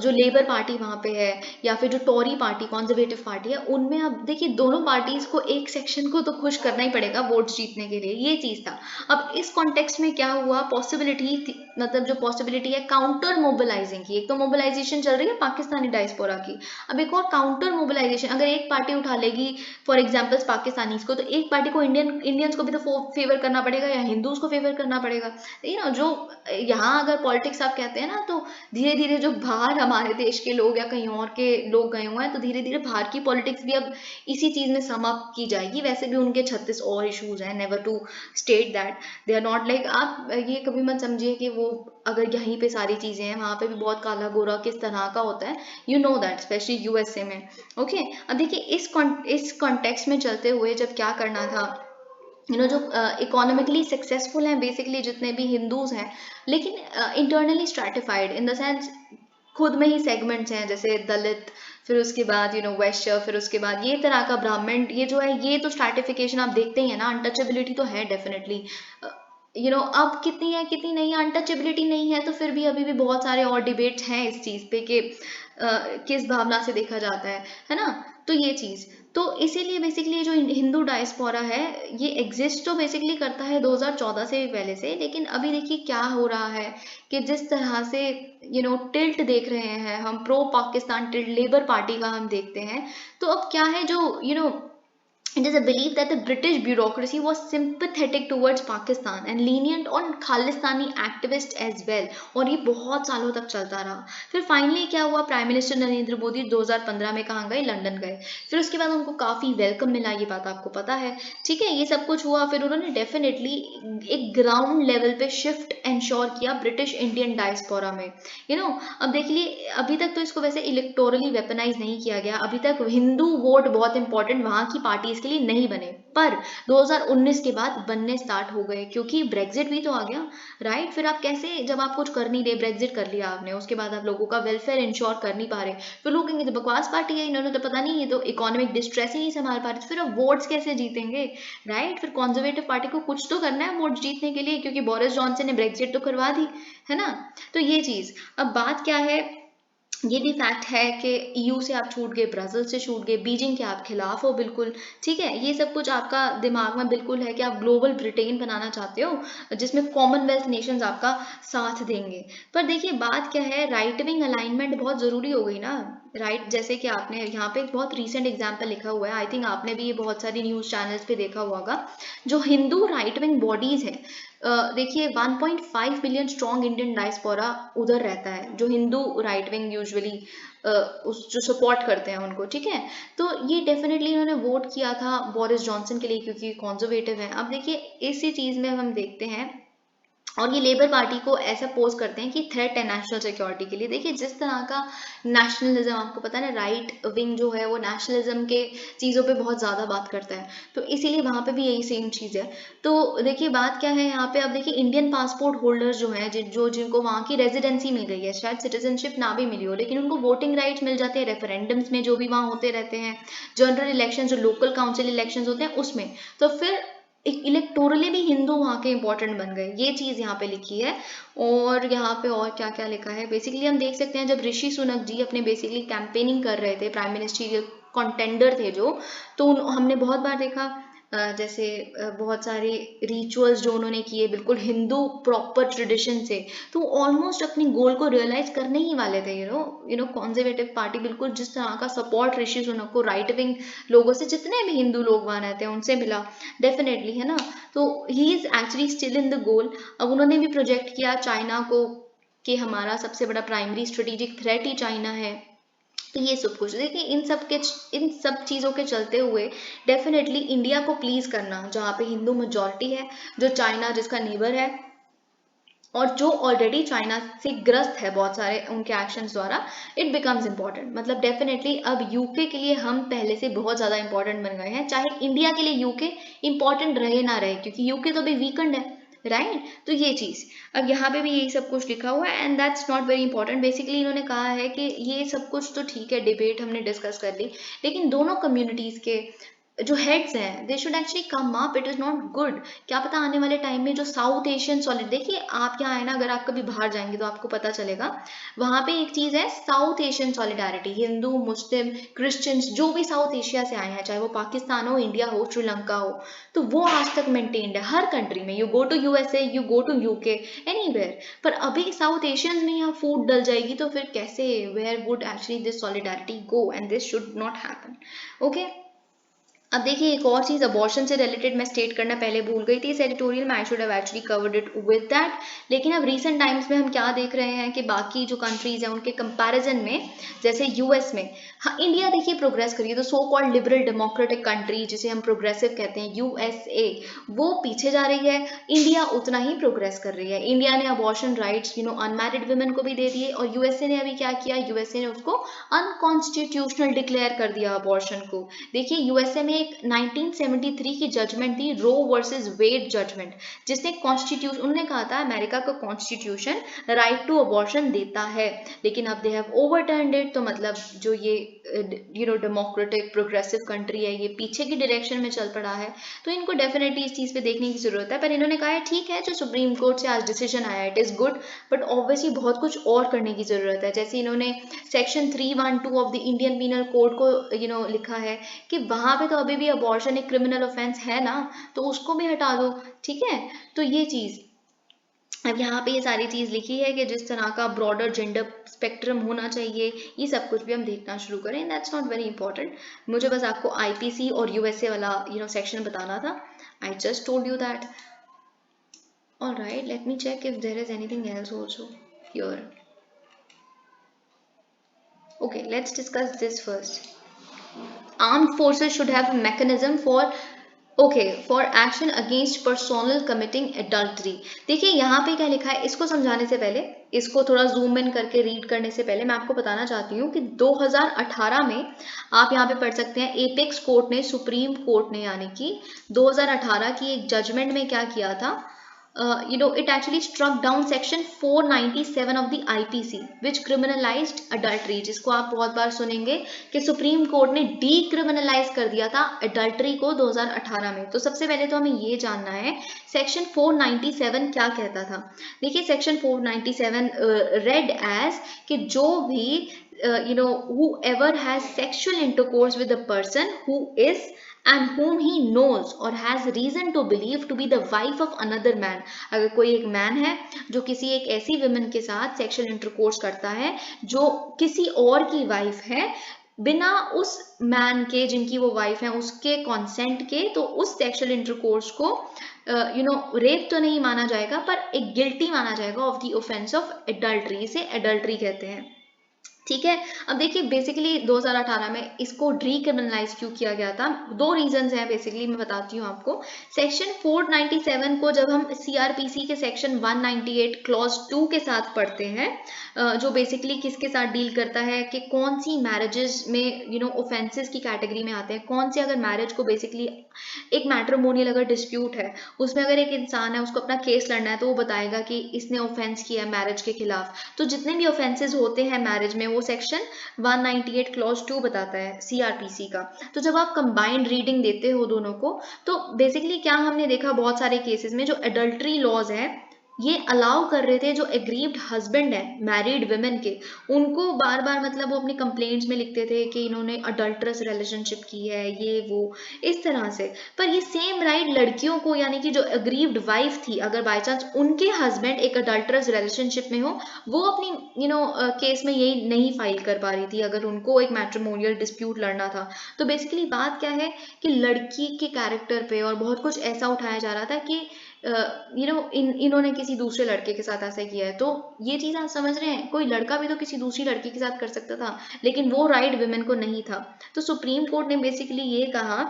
जो लेबर पार्टी वहाँ पे है या फिर जो टॉरी पार्टी कंजर्वेटिव पार्टी है, उनमें अब देखिए दोनों पार्टीज को एक सेक्शन को तो खुश करना ही पड़ेगा वोट्स जीतने के लिए, ये चीज था। अब इस कॉन्टेक्स्ट में क्या हुआ, पॉसिबिलिटी मतलब जो पॉसिबिलिटी है काउंटर मोबिलाइजिंग की, एक तो मोबिलाइजेशन चल रही है पाकिस्तानी डायस्पोरा की, अब एक और काउंटर मोबिलाइजेशन। अगर एक पार्टी उठा लेगी फॉर एग्जाम्पल्स पाकिस्तानीज को, तो एक पार्टी को इंडियंस को भी तो फेवर करना पड़ेगा या हिंदूज को फेवर करना पड़ेगा। जो यहाँ अगर पॉलिटिक्स आप कहते हैं ना, तो धीरे धीरे जो बाहर हमारे देश के लोग या कहीं और के लोग गए हुए हैं, तो धीरे धीरे बाहर की पॉलिटिक्स भी अब इसी चीज में सम अप की जाएगी। वैसे भी उनके 36 और इश्यूज हैं, never to state that they are not like, आप ये कभी मत समझिए कि वो अगर यहीं पे सारी चीजें हैं वहां पे भी बहुत काला गोरा किस तरह का होता है, you know that, specially USA में, ओके। अब देखिए इस कॉन्टेक्स्ट में चलते हुए जब क्या करना था, जो इकोनॉमिकली सक्सेसफुल हैं बेसिकली जितने भी हिंदूज हैं, लेकिन internally stratified in the sense खुद में ही सेगमेंट्स हैं, जैसे दलित, फिर उसके बाद वैश्य, फिर उसके बाद ये तरह का ब्राह्मण, ये जो है ये तो स्ट्रैटिफिकेशन आप देखते ही है ना। अनटचेबिलिटी तो है डेफिनेटली, अब कितनी है कितनी नहीं है, अनटचेबिलिटी नहीं है तो फिर भी अभी भी बहुत सारे और डिबेट्स हैं इस चीज पे कि किस भावना से देखा जाता है ना। तो ये चीज, तो इसीलिए बेसिकली जो हिंदू डायस्पोरा है ये एग्जिस्ट तो बेसिकली करता है 2014 से भी पहले से, लेकिन अभी देखिए क्या हो रहा है कि जिस तरह से टिल्ट देख रहे हैं हम, pro Pakistan tilt labour party का हम देखते हैं, तो अब क्या है जो it is a belief that the British bureaucracy was sympathetic towards Pakistan and lenient on Khalistani activists as well, और ये बहुत सालों तक चलता रहा। फिर फाइनली क्या हुआ, प्राइम मिनिस्टर नरेंद्र मोदी 2015 में कहाँ गए, लंदन गए। फिर उसके बाद उनको काफ़ी वेलकम मिला, ये बात आपको पता है, ठीक है। ये सब कुछ हुआ, फिर उन्होंने डेफिनेटली एक ग्राउंड लेवल पे शिफ्ट इंश्योर किया ब्रिटिश इंडियन डायस्पोरा में, अब देखिए अभी तक तो इसको वैसे इलेक्टोरली वेपनाइज नहीं किया गया, अभी तक हिंदू वोट बहुत इंपॉर्टेंट वहाँ की पार्टीज के लिए नहीं बने, पर 2019 के बाद बनने स्टार्ट हो गए क्योंकि ब्रेग्जिट भी तो आ गया, राइट। फिर आप कैसे, जब आप कुछ कर नहीं रहे, ब्रेग्जिट कर लिया आपने, उसके बाद आप लोगों का वेलफेयर इंश्योर कर नहीं पा रहे, फिर लोग कहेंगे तो बकवास पार्टी है, इन्होंने तो पता नहीं, ये तो इकोनॉमिक डिस्ट्रेस ही नहीं संभाल पा रहे, तो फिर अब वोट्स कैसे जीतेंगे, राइट। फिर कंजर्वेटिव पार्टी को कुछ तो करना है वोट जीतने के लिए, क्योंकि बोरिस जॉनसन ने ब्रेग्जिट तो करवा दी है ना। तो ये चीज, अब बात क्या है, ये भी फैक्ट है कि ईयू से आप छूट गए, ब्राजील से छूट गए, बीजिंग के आप खिलाफ हो बिल्कुल, ठीक है। ये सब कुछ आपका दिमाग में बिल्कुल है कि आप ग्लोबल ब्रिटेन बनाना चाहते हो जिसमें कॉमनवेल्थ नेशंस आपका साथ देंगे। पर देखिए बात क्या है, राइट विंग अलाइनमेंट बहुत जरूरी हो गई ना, राइट। जैसे कि आपने यहाँ पे एक बहुत रीसेंट एग्जाम्पल लिखा हुआ है, आई थिंक आपने भी ये बहुत सारी न्यूज चैनल्स पे देखा होगा, जो हिंदू राइट विंग बॉडीज है, देखिए 1.5 मिलियन स्ट्रॉन्ग इंडियन डायस्पोरा उधर रहता है, जो हिंदू राइट विंग यूजुअली उस जो सपोर्ट करते हैं उनको, ठीक है। तो ये डेफिनेटली इन्होंने वोट किया था बोरिस जॉनसन के लिए क्योंकि कॉन्जर्वेटिव है। अब देखिए इसी चीज में हम देखते हैं, और ये लेबर पार्टी को ऐसा पोज करते हैं कि थ्रेट है नेशनल सिक्योरिटी के लिए। देखिए जिस तरह का नेशनलिज्म, आपको पता है ना, राइट विंग जो है वो नेशनलिज्म के चीज़ों पे बहुत ज़्यादा बात करता है, तो इसीलिए वहाँ पे भी यही सेम चीज़ है। तो देखिए बात क्या है यहाँ पे, अब देखिए इंडियन पासपोर्ट होल्डर्स जो हैं, जिनको वहाँ की रेजिडेंसी मिल गई है, शायद सिटीजनशिप ना भी मिली हो, लेकिन उनको वोटिंग राइट्स मिल जाते हैं रेफरेंडम्स में जो भी वहाँ होते रहते हैं, जनरल इलेक्शन जो लोकल काउंसिल इलेक्शन होते हैं उसमें। तो फिर इलेक्टोरली भी हिंदू वहाँ के इंपॉर्टेंट बन गए, ये चीज़ यहाँ पे लिखी है। और यहाँ पे और क्या क्या लिखा है, बेसिकली हम देख सकते हैं जब ऋषि सुनक जी अपने बेसिकली कैंपेनिंग कर रहे थे, प्राइम मिनिस्ट्रियल कॉन्टेंडर थे जो, तो हमने बहुत बार देखा जैसे बहुत सारे रिचुअल्स जो उन्होंने किए बिल्कुल हिंदू प्रॉपर ट्रेडिशन से, तो ऑलमोस्ट अपनी गोल को रियलाइज करने ही वाले थे। यू नो कंजर्वेटिव पार्टी बिल्कुल जिस तरह का सपोर्ट ऋषि सुनक को राइट विंग लोगों से, जितने भी हिंदू लोग वहाँ रहते हैं उनसे मिला डेफिनेटली, है ना। तो he is actually still in the goal. अब उन्होंने भी प्रोजेक्ट किया चाइना को कि हमारा सबसे बड़ा प्राइमरी स्ट्रेटेजिक थ्रेट ही चाइना है। तो ये सब कुछ देखिए, इन सब चीज़ों के चलते हुए डेफिनेटली इंडिया को प्लीज करना, जहाँ पे हिंदू मेजॉरिटी है, जो चाइना जिसका नेबर है, और जो ऑलरेडी चाइना से ग्रस्त है बहुत सारे उनके एक्शंस द्वारा, इट बिकम्स इम्पोर्टेंट। मतलब डेफिनेटली अब यूके के लिए हम पहले से बहुत ज़्यादा इंपॉर्टेंट बन गए हैं, चाहे इंडिया के लिए यूके इंपॉर्टेंट रहे ना रहे, क्योंकि यूके तो अभी वीकेंड है, राइट। तो ये चीज़ अब यहाँ पे भी यही सब कुछ लिखा हुआ है, and that's not very important. Basically इन्होंने कहा है कि ये सब कुछ तो ठीक है, डिबेट हमने डिस्कस कर ली, लेकिन दोनों कम्युनिटीज़ के जो हेड्स हैं they should actually come up, it is not good. क्या पता आने वाले टाइम में जो साउथ एशियन सॉलिड, देखिए आप क्या है ना, अगर आप कभी बाहर जाएंगे तो आपको पता चलेगा, वहाँ पे एक चीज़ है साउथ एशियन सॉलिडारिटी, हिंदू मुस्लिम क्रिश्चियंस जो भी साउथ एशिया से आए हैं, चाहे वो पाकिस्तान हो, इंडिया हो, श्रीलंका हो, तो वो आज तक मेंटेन्ड है हर कंट्री में। You go to USA, you go to UK, anywhere. पर अभी साउथ एशियंस में यहाँ फूड डल जाएगी तो फिर कैसे, where would actually this solidarity go, and this should not happen. Okay, अब देखिए एक और चीज़ अबॉर्शन से रिलेटेड मैं स्टेट करना पहले भूल गई थी इस एडिटोरियल में, I should have actually covered it with that. लेकिन अब रीसेंट टाइम्स में हम क्या देख रहे हैं कि बाकी जो कंट्रीज हैं उनके कंपैरिजन में, जैसे यूएस में, हाँ इंडिया देखिए प्रोग्रेस करी है, तो so called liberal democratic country जिसे हम प्रोग्रेसिव कहते हैं यूएसए, वो पीछे जा रही है, इंडिया उतना ही प्रोग्रेस कर रही है। इंडिया ने अबॉर्शन राइट्स अनमैरिड वुमेन को भी दे दिए, और यूएसए ने अभी क्या किया, यूएसए ने उसको अनकॉन्स्टिट्यूशनल डिक्लेयर कर दिया अबॉर्शन को। देखिए यूएसए में एक 1973 की जजमेंट थी, रो वर्सेस वेड जजमेंट, जिसने कॉन्स्टिट्यूशन, उन्होंने कहा था अमेरिका का कॉन्स्टिट्यूशन राइट टू अबॉर्शन देता है, लेकिन अब दे हैव ओवरटर्न्ड इट। तो मतलब जो ये डेमोक्रेटिक प्रोग्रेसिव कंट्री है, ये पीछे की डायरेक्शन में चल पड़ा है, तो इनको डेफिनेटली इस चीज़ पे देखने की जरूरत है। पर इन्होंने कहा है ठीक है, जो सुप्रीम कोर्ट से आज डिसीजन आया it is good, but obviously बहुत कुछ और करने की जरूरत है। जैसे इन्होंने section 312 of the Indian penal code को लिखा है कि वहाँ पे तो अभी भी अबॉर्शन एक क्रिमिनल ऑफेंस है ना, तो उसको भी हटा दो, ठीक है। तो ये चीज़, अब यहाँ पे ये सारी चीज़ लिखी है कि जिस तरह का ब्रॉडर जेंडर स्पेक्ट्रम होना चाहिए, ये सब कुछ भी हम देखना शुरू करें, दैट्स नॉट वेरी इंपॉर्टेंट। मुझे बस आपको आईपीसी और यूएसए वाला सेक्शन बताना था, I just told you that. Alright, let me check if there is anything else also here. Okay, let's discuss this first. Armed forces should have a mechanism for action against personnel committing adultery. देखिए यहाँ पे क्या लिखा है, इसको समझाने से पहले, इसको थोड़ा जूम इन करके रीड करने से पहले मैं आपको बताना चाहती हूँ कि 2018 में आप यहाँ पे पढ़ सकते हैं, एपेक्स कोर्ट ने, सुप्रीम कोर्ट ने यानी कि 2018 की एक जजमेंट में क्या किया था, it actually struck down section 497 of the IPC which criminalized adultery, जिसको आप बहुत बार सुनेंगे कि सुप्रीम कोर्ट ने डीक्रिमिनलाइज कर दिया था अडल्ट्री को 2018 में। तो सबसे पहले तो हमें ये जानना है सेक्शन 497 क्या कहता था। देखिए सेक्शन 497 रेड एज कि जो भी whoever has sexual intercourse with a person who is and whom he knows or has reason to believe to be the wife of another man, अगर कोई एक मैन है जो किसी एक ऐसी विमेन के साथ सेक्सुअल इंटरकोर्स करता है जो किसी और की वाइफ है, बिना उस मैन के जिनकी वो वाइफ है उसके कॉन्सेंट के, तो उस सेक्सुअल इंटरकोर्स को रेप तो नहीं माना जाएगा, पर एक गिल्टी माना जाएगा of the offence of adultery, इसे एडल्ट्री कहते हैं, ठीक है। अब देखिए बेसिकली 2018 में इसको डीक्रिमिनलाइज क्यों किया गया था, दो रीजंस हैं बेसिकली, मैं बताती हूँ आपको। सेक्शन 497 को जब हम सीआरपीसी के सेक्शन 198 क्लॉज 2 के साथ पढ़ते हैं, जो बेसिकली किसके साथ डील करता है कि कौन सी मैरिजेस में ऑफेंसेस की कैटेगरी में आते हैं, कौन से अगर मैरिज को बेसिकली एक मैट्रिमोनियल अगर डिस्प्यूट है, उसमें अगर एक इंसान है उसको अपना केस लड़ना है, तो वो बताएगा कि इसने ऑफेंस किया है मैरिज के खिलाफ। तो जितने भी ऑफेंसेस होते हैं मैरिज में, वो वो सेक्शन 198 क्लॉज 2 बताता है CRPC का। तो जब आप कंबाइंड रीडिंग देते हो दोनों को, तो बेसिकली क्या हमने देखा बहुत सारे केसेस में, जो एडल्ट्री लॉज है ये अलाउ कर रहे थे जो एग्रीव्ड हस्बैंड है मैरिड वुमेन के, उनको बार बार मतलब वो अपनी कंप्लेंट्स में लिखते थे कि इन्होंने अडल्टरस रिलेशनशिप की है, ये वो इस तरह से। पर ये सेम राइट लड़कियों को, यानी कि जो एग्रीव्ड वाइफ थी, अगर बाई चांस उनके हस्बैंड एक अडल्टरस रिलेशनशिप में हो, वो अपनी केस में यही नहीं फाइल कर पा रही थी अगर उनको एक मैट्रिमोनियल डिस्प्यूट लड़ना था। तो बेसिकली बात क्या है कि लड़की के कैरेक्टर पे और बहुत कुछ ऐसा उठाया जा रहा था कि इन्होंने किसी दूसरे लड़के के साथ ऐसा किया है। तो ये चीज आप समझ रहे हैं, कोई लड़का भी तो किसी दूसरी लड़की के साथ कर सकता था, लेकिन वो राइट वुमेन को नहीं था। तो सुप्रीम कोर्ट ने बेसिकली ये कहा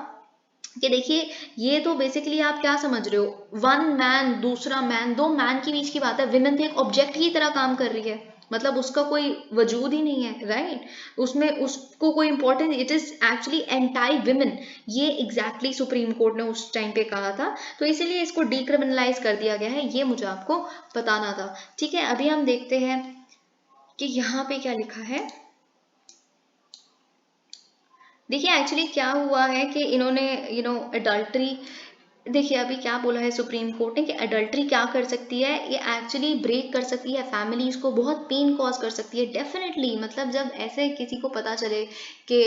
कि देखिए ये तो बेसिकली आप क्या समझ रहे हो, वन मैन दूसरा मैन, दो मैन के बीच की बात है, विमेन तो एक ऑब्जेक्ट की तरह काम कर रही है, मतलब उसका कोई वजूद ही नहीं है, राइट, उसमें उसको कोई importance, it is actually anti women. ये एग्जैक्टली सुप्रीम कोर्ट ने उस टाइम पे कहा था, तो इसीलिए इसको डीक्रिमिनलाइज कर दिया गया है, ये मुझे आपको बताना था। ठीक है, अभी हम देखते हैं कि यहाँ पे क्या लिखा है। देखिए एक्चुअली क्या हुआ है कि इन्होंने अडल्ट्री, देखिए अभी क्या बोला है सुप्रीम कोर्ट ने कि अडल्ट्री क्या कर सकती है, ये एक्चुअली ब्रेक कर सकती है फैमिलीज को, बहुत पेन कॉज कर सकती है डेफिनेटली। मतलब जब ऐसे किसी को पता चले कि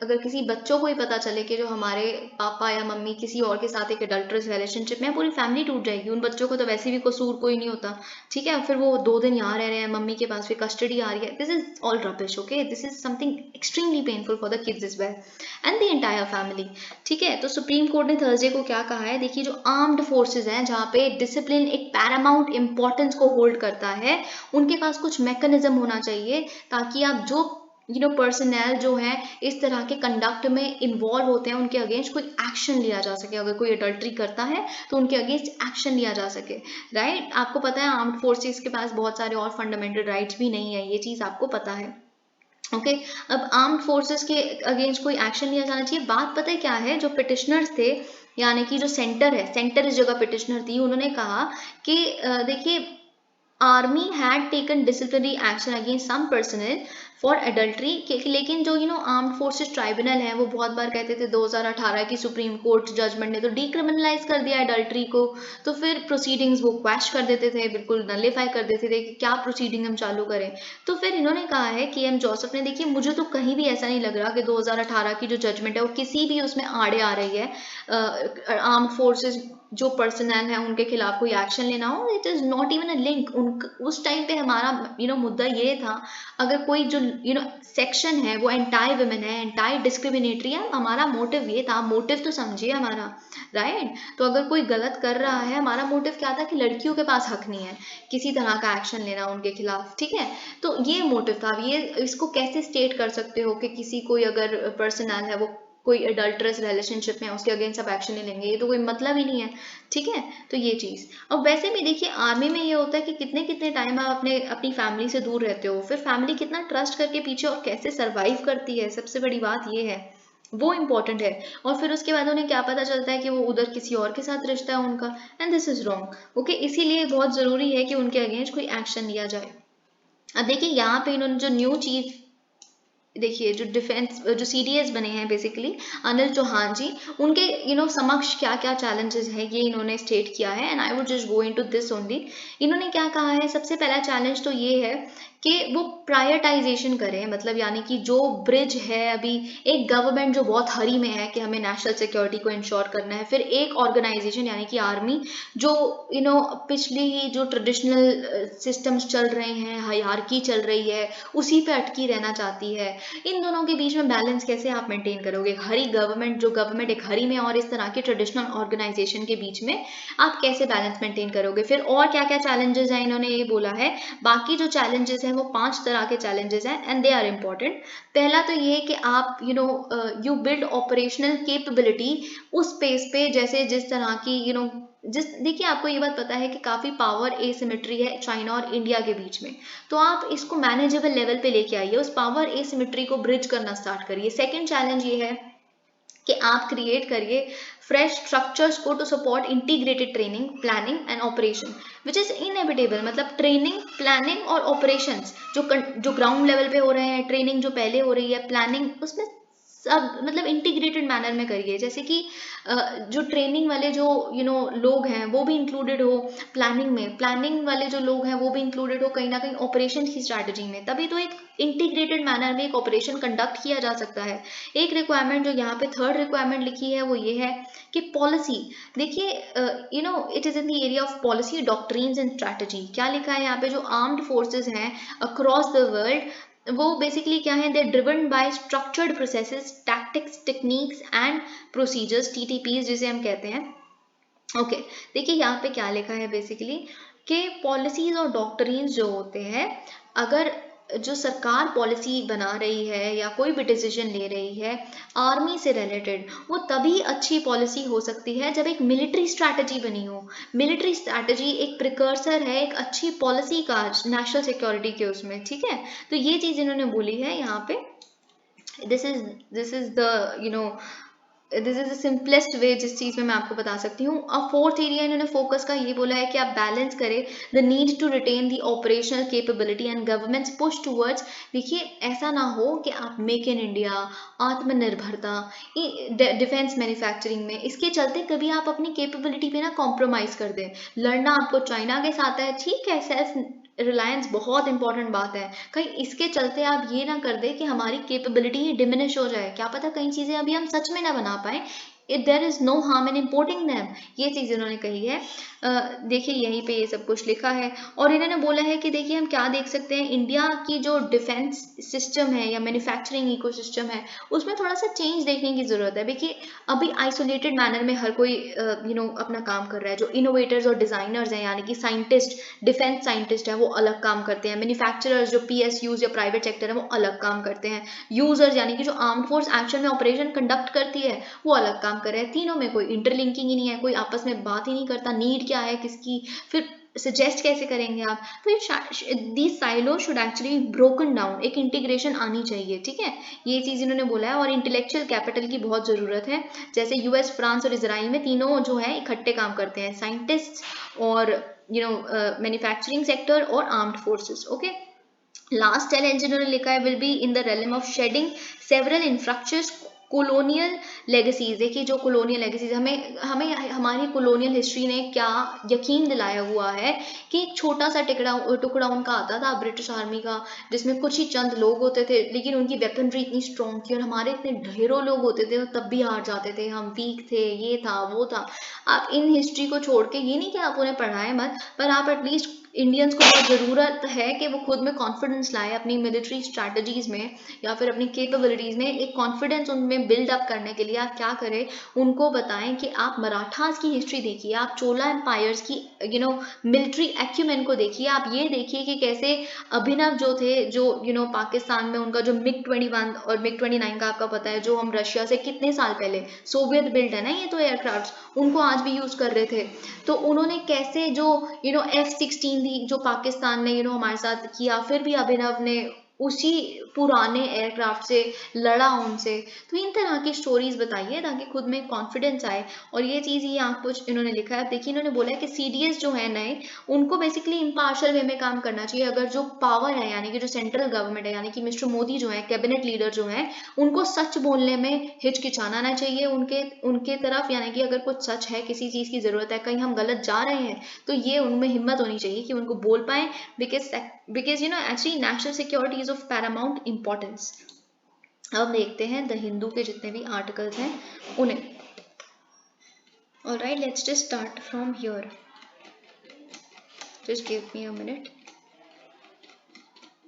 अगर किसी बच्चों को ही पता चले कि जो हमारे पापा या मम्मी किसी और के साथ एक अडल्टरस रिलेशनशिप में, पूरी फैमिली टूट जाएगी। उन बच्चों को तो वैसे भी कसूर कोई नहीं होता, ठीक है, फिर वो 2 दिन यहाँ रह रहे हैं मम्मी के पास, फिर कस्टडी आ रही है, this is all rubbish, okay, this is something extremely painful for the kids is well and the entire family. ठीक है, तो सुप्रीम कोर्ट ने थर्सडे को क्या कहा है, देखिए जो आर्म्ड फोर्सेस हैं जहाँ पे डिसिप्लिन एक पैरामाउंट इंपॉर्टेंस को होल्ड करता है, उनके पास कुछ मैकेनिज्म होना चाहिए ताकि आप जो पर्सनल जो है इस तरह के कंडक्ट में इन्वॉल्व होते हैं उनके अगेंस्ट कोई एक्शन लिया जा सके। अगर कोई अडल्ट्री करता है तो उनके अगेंस्ट एक्शन लिया जा सके, राइट। आपको पता है आर्म्ड फोर्सेस के पास बहुत सारे और फंडामेंटल राइट्स भी नहीं है, ये चीज आपको पता है, ओके। अब आर्म्ड फोर्सेस के अगेंस्ट कोई एक्शन लिया जाना चाहिए। बात पता है क्या है, जो पिटिशनर्स थे, यानी कि जो सेंटर है, सेंटर इस जगह पिटिशनर थी, उन्होंने कहा कि देखिए army had taken disciplinary action against some personal for adultery, लेकिन जो आर्म्ड फोर्सेस ट्राइब्यूनल है वो बहुत बार कहते थे 2018 की सुप्रीम कोर्ट जजमेंट ने तो डीक्रिमिनलाइज कर दिया एडल्ट्री को, तो फिर प्रोसीडिंग्स वो क्वैश कर देते थे, बिल्कुल नलिफाई कर देते थे कि क्या प्रोसीडिंग हम चालू करें। तो फिर इन्होंने कहा है कि एम जोसेफ ने, देखिए मुझे तो कहीं भी ऐसा नहीं लग रहा कि 2018 की जो जजमेंट है वो किसी भी उसमें आड़े आ रही है आर्म्ड फोर्सेस जो पर्सनल है उनके खिलाफ कोई एक्शन लेना हो। It is not even a link. उस टाइम पे हमारा मुद्दा ये था, अगर कोई जो सेक्शन है वो एंटाई वुमेन है, एंटाई डिस्क्रिमिनेटरी है, हमारा मोटिव ये था, मोटिव तो समझिए हमारा, राइट। तो अगर कोई गलत कर रहा है, हमारा मोटिव क्या था कि लड़कियों के पास हक नहीं है किसी तरह का एक्शन लेना उनके खिलाफ, ठीक है। तो ये मोटिव था। ये इसको कैसे स्टेट कर सकते हो कि किसी कोई अगर पर्सनल है वो कोई अडल्टरस रिलेशनशिप में, उसके अगेंस्ट आप एक्शन नहीं लेंगे, ये तो कोई मतलब ही नहीं है, ठीक है। तो ये चीज। और वैसे भी देखिए आर्मी में ये होता है कि कितने कितने टाइम आप अपनी फैमिली से दूर रहते हो, फिर फैमिली कितना ट्रस्ट करके पीछे और कैसे सरवाइव करती है, सबसे बड़ी बात ये है, वो इम्पोर्टेंट है। और फिर उसके बाद उन्हें क्या पता चलता है कि वो उधर किसी और के साथ रिश्ता है उनका, and this is wrong, okay. इसीलिए बहुत जरूरी है कि उनके अगेंस्ट कोई एक्शन लिया जाए। अब देखिए यहाँ पे इन्होंने जो न्यू चीफ, देखिए जो डिफेंस जो CDS बने हैं बेसिकली अनिल चौहान जी, उनके समक्ष क्या क्या चैलेंजेस है ये इन्होंने स्टेट किया है, and I would just go into this only. इन्होंने क्या कहा है, सबसे पहला चैलेंज तो ये है कि वो प्रायोरिटाइजेशन करें, मतलब यानी कि जो ब्रिज है अभी, एक गवर्नमेंट जो बहुत हरी में है कि हमें नेशनल सिक्योरिटी को इंश्योर करना है, फिर एक ऑर्गेनाइजेशन यानी कि आर्मी जो पिछली जो ट्रेडिशनल सिस्टम्स चल रहे हैं, हायरार्की चल रही है, उसी पे अटकी रहना चाहती है। इन दोनों के बीच में बैलेंस कैसे आप मेंटेन करोगे, हरी गवर्नमेंट, जो गवर्नमेंट एक हरी में और इस तरह के ट्रेडिशनल ऑर्गेनाइजेशन के बीच में आप कैसे बैलेंस मेंटेन करोगे। फिर और क्या क्या चैलेंजेस हैं इन्होंने ये बोला है। बाकी जो चैलेंजेस हैं वो 5 तरह के चैलेंजेस हैं एंड दे आर इम्पोर्टेंट। पहला तो ये है कि आप यू बिल्ड ऑपरेशनल कैपेबिलिटी उस स्पेस पे, जैसे जिस तरह की देखिए आपको ये बात पता है कि काफी पावर एसिमेट्री है चाइना और इंडिया के बीच में, तो आप इसको मैनेजेबल लेवल पे लेके आइए, उस पावर एसिमेट्री को ब्रिज करना स्टार्ट करिए। सेकंड चैलेंज ये है कि आप क्रिएट करिए फ्रेश स्ट्रक्चर्स को to support integrated training, planning and operation which is inevitable. मतलब ट्रेनिंग, प्लानिंग और ऑपरेशंस जो ग्राउंड लेवल पे हो रहे हैं, ट्रेनिंग जो पहले हो रही है, प्लानिंग, उसमें सब मतलब इंटीग्रेटेड मैनर में करिए। जैसे कि जो ट्रेनिंग वाले जो लोग हैं वो भी इंक्लूडेड हो प्लानिंग में, प्लानिंग वाले जो लोग हैं वो भी इंक्लूडेड हो कहीं ना कहीं ऑपरेशन की स्ट्रैटेजी में, तभी तो एक इंटीग्रेटेड मैनर में एक ऑपरेशन कंडक्ट किया जा सकता है। एक रिक्वायरमेंट जो यहाँ पे थर्ड रिक्वायरमेंट लिखी है वो ये है कि पॉलिसी, देखिए it is in the area of policy, doctrines and strategy. क्या लिखा है यहाँ पे, जो आर्म्ड फोर्सेस हैं अक्रॉस द वर्ल्ड वो बेसिकली क्या है, they driven by structured processes, tactics, techniques and procedures, TTPs जिसे हम कहते हैं। ओके देखिए यहाँ पे क्या लिखा है बेसिकली कि पॉलिसीज और डॉक्ट्रिन्स जो होते हैं, अगर जो सरकार पॉलिसी बना रही है या कोई भी डिसीजन ले रही है आर्मी से रिलेटेड, वो तभी अच्छी पॉलिसी हो सकती है जब एक मिलिट्री स्ट्रैटेजी बनी हो। मिलिट्री स्ट्रैटेजी एक प्रिकर्सर है एक अच्छी पॉलिसी का नेशनल सिक्योरिटी के उसमें, ठीक है। तो ये चीज इन्होंने बोली है यहाँ पे, this is the this is the simplest way जिस चीज में मैं आपको बता सकती हूँ। अब फोर्थ एरिया इन्होंने फोकस का ये बोला है कि आप बैलेंस करें the need to retain the operational capability and governments push towards. देखिए ऐसा ना हो कि आप मेक इन इंडिया, आत्मनिर्भरता, डिफेंस मैन्युफैक्चरिंग में, इसके चलते कभी आप अपनी कैपेबिलिटी पे ना कॉम्प्रोमाइज कर दें। लड़ना आपको चाइना के साथ है, ठीक है, सेल्फ रिलायंस बहुत इंपॉर्टेंट बात है, कहीं इसके चलते आप ये ना कर दे कि हमारी कैपेबिलिटी ही डिमिनिश हो जाए। क्या पता कई चीजें अभी हम सच में ना बना पाए, if there is no harm in importing them, ये चीज इन्होंने कही है। देखिए यहीं पे ये सब कुछ लिखा है और इन्होंने बोला है कि देखिए हम क्या देख सकते हैं, इंडिया की जो डिफेंस सिस्टम है या मैन्युफैक्चरिंग इकोसिस्टम है उसमें थोड़ा सा चेंज देखने की जरूरत है। देखिए अभी आइसोलेटेड मैनर में हर कोई अपना काम कर रहा है। जो इनोवेटर्स और डिजाइनर्स हैं यानी कि साइंटिस्ट, डिफेंस साइंटिस्ट है वो अलग काम करते हैं, मैन्युफैक्चरर्स जो PSUs या प्राइवेट सेक्टर है वो अलग काम करते हैं, यूजर्स यानी कि जो आर्म्ड फोर्स एक्शन में ऑपरेशन कंडक्ट करती है वो अलग काम कर रहे हैं। तीनों में कोई इंटरलिंकिंग ही नहीं है, कोई आपस में बात ही नहीं करता, नीड क्या है किसकी, फिर सजेस्ट कैसे करेंगे आप। तो these silo should actually broken down, एक इंटीग्रेशन आनी चाहिए, ठीक है, ये चीज इन्होंने बोला है। और इंटेलेक्चुअल कैपिटल की बहुत जरूरत है, जैसे US, फ्रांस और इसराइल में तीनों जो है इकट्ठे काम करते हैं, साइंटिस्ट और मैन्युफैक्चरिंग सेक्टर और armed forces. Okay last challenge इन्होंने लिखा है will be in the realm of shedding several infrastructures colonial legacies. देखिए जो कोलोनियल लेगेसीज हमें हमें हमारी कोलोनियल हिस्ट्री ने क्या यकीन दिलाया हुआ है कि एक छोटा सा टुकड़ा उनका आता था ब्रिटिश आर्मी का, जिसमें कुछ ही चंद लोग होते थे लेकिन उनकी वेपनरी इतनी स्ट्रॉन्ग थी और हमारे इतने ढेरों लोग होते थे तब भी हार जाते थे, हम वीक थे, ये था वो था। आप इन हिस्ट्री को छोड़ के, ये नहीं कि आप उन्हें पढ़ाएं मत, पर आप एटलीस्ट इंडियंस को बहुत ज़रूरत है कि वो खुद में कॉन्फिडेंस लाए अपनी मिलिट्री स्ट्रैटेजीज में या फिर अपनी कैपेबिलिटीज़ में, एक कॉन्फिडेंस उनमें बिल्ड अप करने के लिए आप क्या करें, उनको बताएं कि आप मराठास की हिस्ट्री देखिए, आप चोला एम्पायर्स की मिलिट्री एक्यूमेन को देखिए, आप ये देखिए कि कैसे अभिनव जो थे, जो पाकिस्तान में उनका जो MiG-21 और MiG-29 का आपका पता है, जो हम रशिया से कितने साल पहले सोवियत बिल्ड है ना ये तो एयरक्राफ्ट, उनको आज भी यूज़ कर रहे थे। तो उन्होंने कैसे जो F-16 थी जो पाकिस्तान ने हमारे साथ किया, फिर भी अभिनव ने उसी पुराने एयरक्राफ्ट से लड़ा उनसे। तो इन तरह की स्टोरीज बताइए ताकि खुद में कॉन्फिडेंस आए। और ये चीज़ ये यहाँ कुछ इन्होंने लिखा है, देखिए इन्होंने बोला है कि CDS जो है नए, उनको बेसिकली इम्पार्शल वे में काम करना चाहिए। अगर जो पावर है यानी कि जो सेंट्रल गवर्नमेंट है यानी कि मिस्टर मोदी जो है कैबिनेट लीडर जो है, उनको सच बोलने में हिचकिचाना ना चाहिए उनके तरफ, यानी कि अगर कुछ सच है, किसी चीज़ की ज़रूरत है, कहीं हम गलत जा रहे हैं, तो ये उनमें हिम्मत होनी चाहिए कि उनको बोल पाएं, because actually national security is of paramount importance। अब देखते हैं द हिंदू के जितने भी आर्टिकल्स हैं उन्हें। Alright let's just start from here, just give me a minute.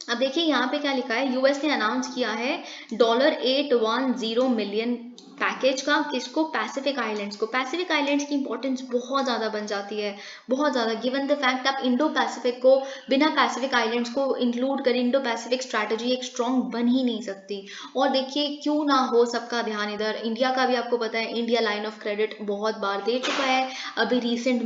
अब देखिए यहाँ पे क्या लिखा है, यूएस ने अनाउंस किया है $810 मिलियन पैकेज का, किसको, पैसिफिक आइलैंड्स को। पैसिफिक आइलैंड्स की इंपॉर्टेंस बहुत ज़्यादा बन जाती है, बहुत ज़्यादा, गिवन द फैक्ट आप इंडो पैसिफिक को बिना पैसिफिक आइलैंड्स को इंक्लूड करें, इंडो पैसिफिक स्ट्रैटेजी एक स्ट्रॉन्ग बन ही नहीं सकती। और देखिए क्यों ना हो सबका ध्यान इधर, इंडिया का भी आपको पता है, इंडिया लाइन ऑफ क्रेडिट बहुत बार दे चुका है, अभी रिसेंट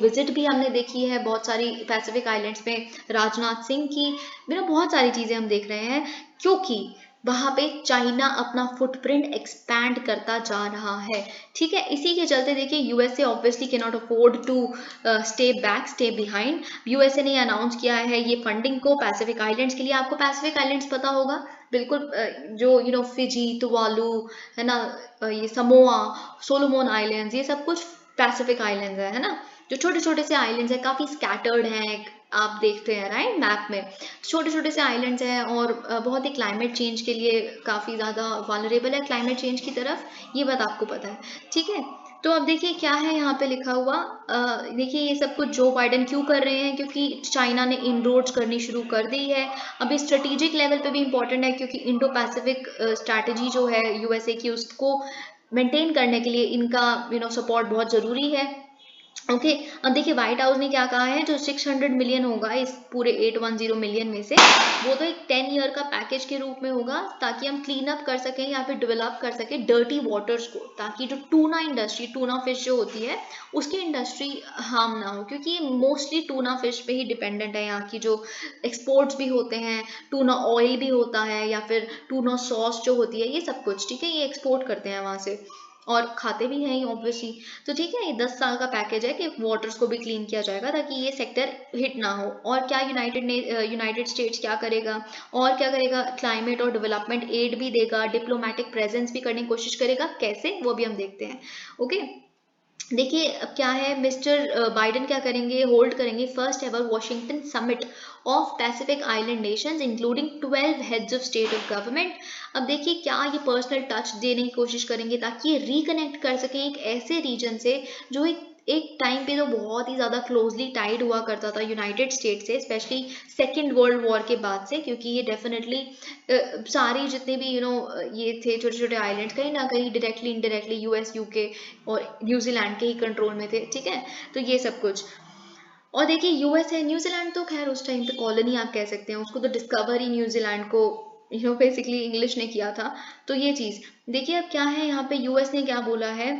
विजिट भी हमने देखी है बहुत सारी पैसिफिक आइलैंड्स में राजनाथ सिंह की, बहुत सारी चीज़ें हम देख रहे हैं, क्योंकि वहां पे चाइना अपना फुटप्रिंट एक्सपैंड करता जा रहा है। ठीक है, इसी के चलते देखिए USA obviously can not afford to stay back, stay behind. USA ने अनाउंस किया है ये फंडिंग को पैसिफिक आइलैंड्स के लिए। आपको पैसिफिक आइलैंड्स पता होगा बिल्कुल, जो फिजी, तुवालू है ना, ये समोआ, सोलोमोन आइलैंड्स, ये सब कुछ पैसिफिक आइलैंड्स है ना, जो छोटे छोटे से आइलैंड्स है, काफी स्कैटर्ड हैं, आप देखते हैं राइट मैप में, छोटे छोटे से आइलैंड्स हैं और बहुत ही क्लाइमेट चेंज के लिए काफ़ी ज़्यादा वालरेबल है क्लाइमेट चेंज की तरफ, ये बात आपको पता है। ठीक है, तो अब देखिए क्या है यहाँ पे लिखा हुआ। देखिए ये सब कुछ जो बाइडेन क्यों कर रहे हैं, क्योंकि चाइना ने इनरोड्स करनी शुरू कर दी है। अभी स्ट्रेटेजिक लेवल पे भी इंपॉर्टेंट है, क्योंकि इंडो पैसिफिक स्ट्रैटेजी जो है यूएसए की, उसको मेंटेन करने के लिए इनका सपोर्ट बहुत ज़रूरी है। ओके, अब देखिए व्हाइट हाउस ने क्या कहा है, जो 600 मिलियन होगा इस पूरे 810 मिलियन में से, वो तो एक 10 ईयर का पैकेज के रूप में होगा, ताकि हम क्लीन अप कर सकें या फिर डेवलप कर सकें डर्टी वाटर्स को, ताकि जो टूना इंडस्ट्री, टूना फिश जो होती है, उसकी इंडस्ट्री हार्म ना हो, क्योंकि ये मोस्टली टूना फिश पे ही डिपेंडेंट है। यहाँ की जो एक्सपोर्ट्स भी होते हैं, टूना ऑयल भी होता है या फिर टूना सॉस जो होती है, ये सब कुछ ठीक है, ये एक्सपोर्ट करते हैं वहां से और खाते भी हैं ऑब्वियसली। तो ठीक है, ये 10 साल का पैकेज है कि वाटर्स को भी क्लीन किया जाएगा ताकि ये सेक्टर हिट ना हो। और क्या यूनाइटेड स्टेट्स क्या करेगा, और क्या करेगा, क्लाइमेट और डेवलपमेंट एड भी देगा, डिप्लोमेटिक प्रेजेंस भी करने की कोशिश करेगा, कैसे वो भी हम देखते हैं। ओके, देखिए अब क्या है, मिस्टर बाइडेन क्या करेंगे, होल्ड करेंगे first ever Washington summit of Pacific island Nations including 12 heads of state of government. अब देखिए क्या ये पर्सनल टच देने की कोशिश करेंगे ताकि ये रिकनेक्ट कर सकें एक ऐसे रीजन से जो एक टाइम पे तो बहुत ही ज़्यादा क्लोजली टाइड हुआ करता था यूनाइटेड स्टेट से, स्पेशली सेकेंड वर्ल्ड वॉर के बाद से, क्योंकि ये डेफिनेटली सारी जितने भी ये थे छोटे छोटे आइलैंड्स, कहीं ना कहीं डायरेक्टली इनडायरेक्टली यूएस, यूके और न्यूजीलैंड के ही कंट्रोल में थे। ठीक है, तो ये सब कुछ। और देखिए यूएस है, न्यूजीलैंड तो खैर उस टाइम पे कॉलोनी आप कह सकते हैं उसको, तो डिस्कवर ही न्यूजीलैंड को बेसिकली इंग्लिश ने किया था। तो ये चीज़ देखिए, अब क्या है यहाँ पे यूएस ने क्या बोला है।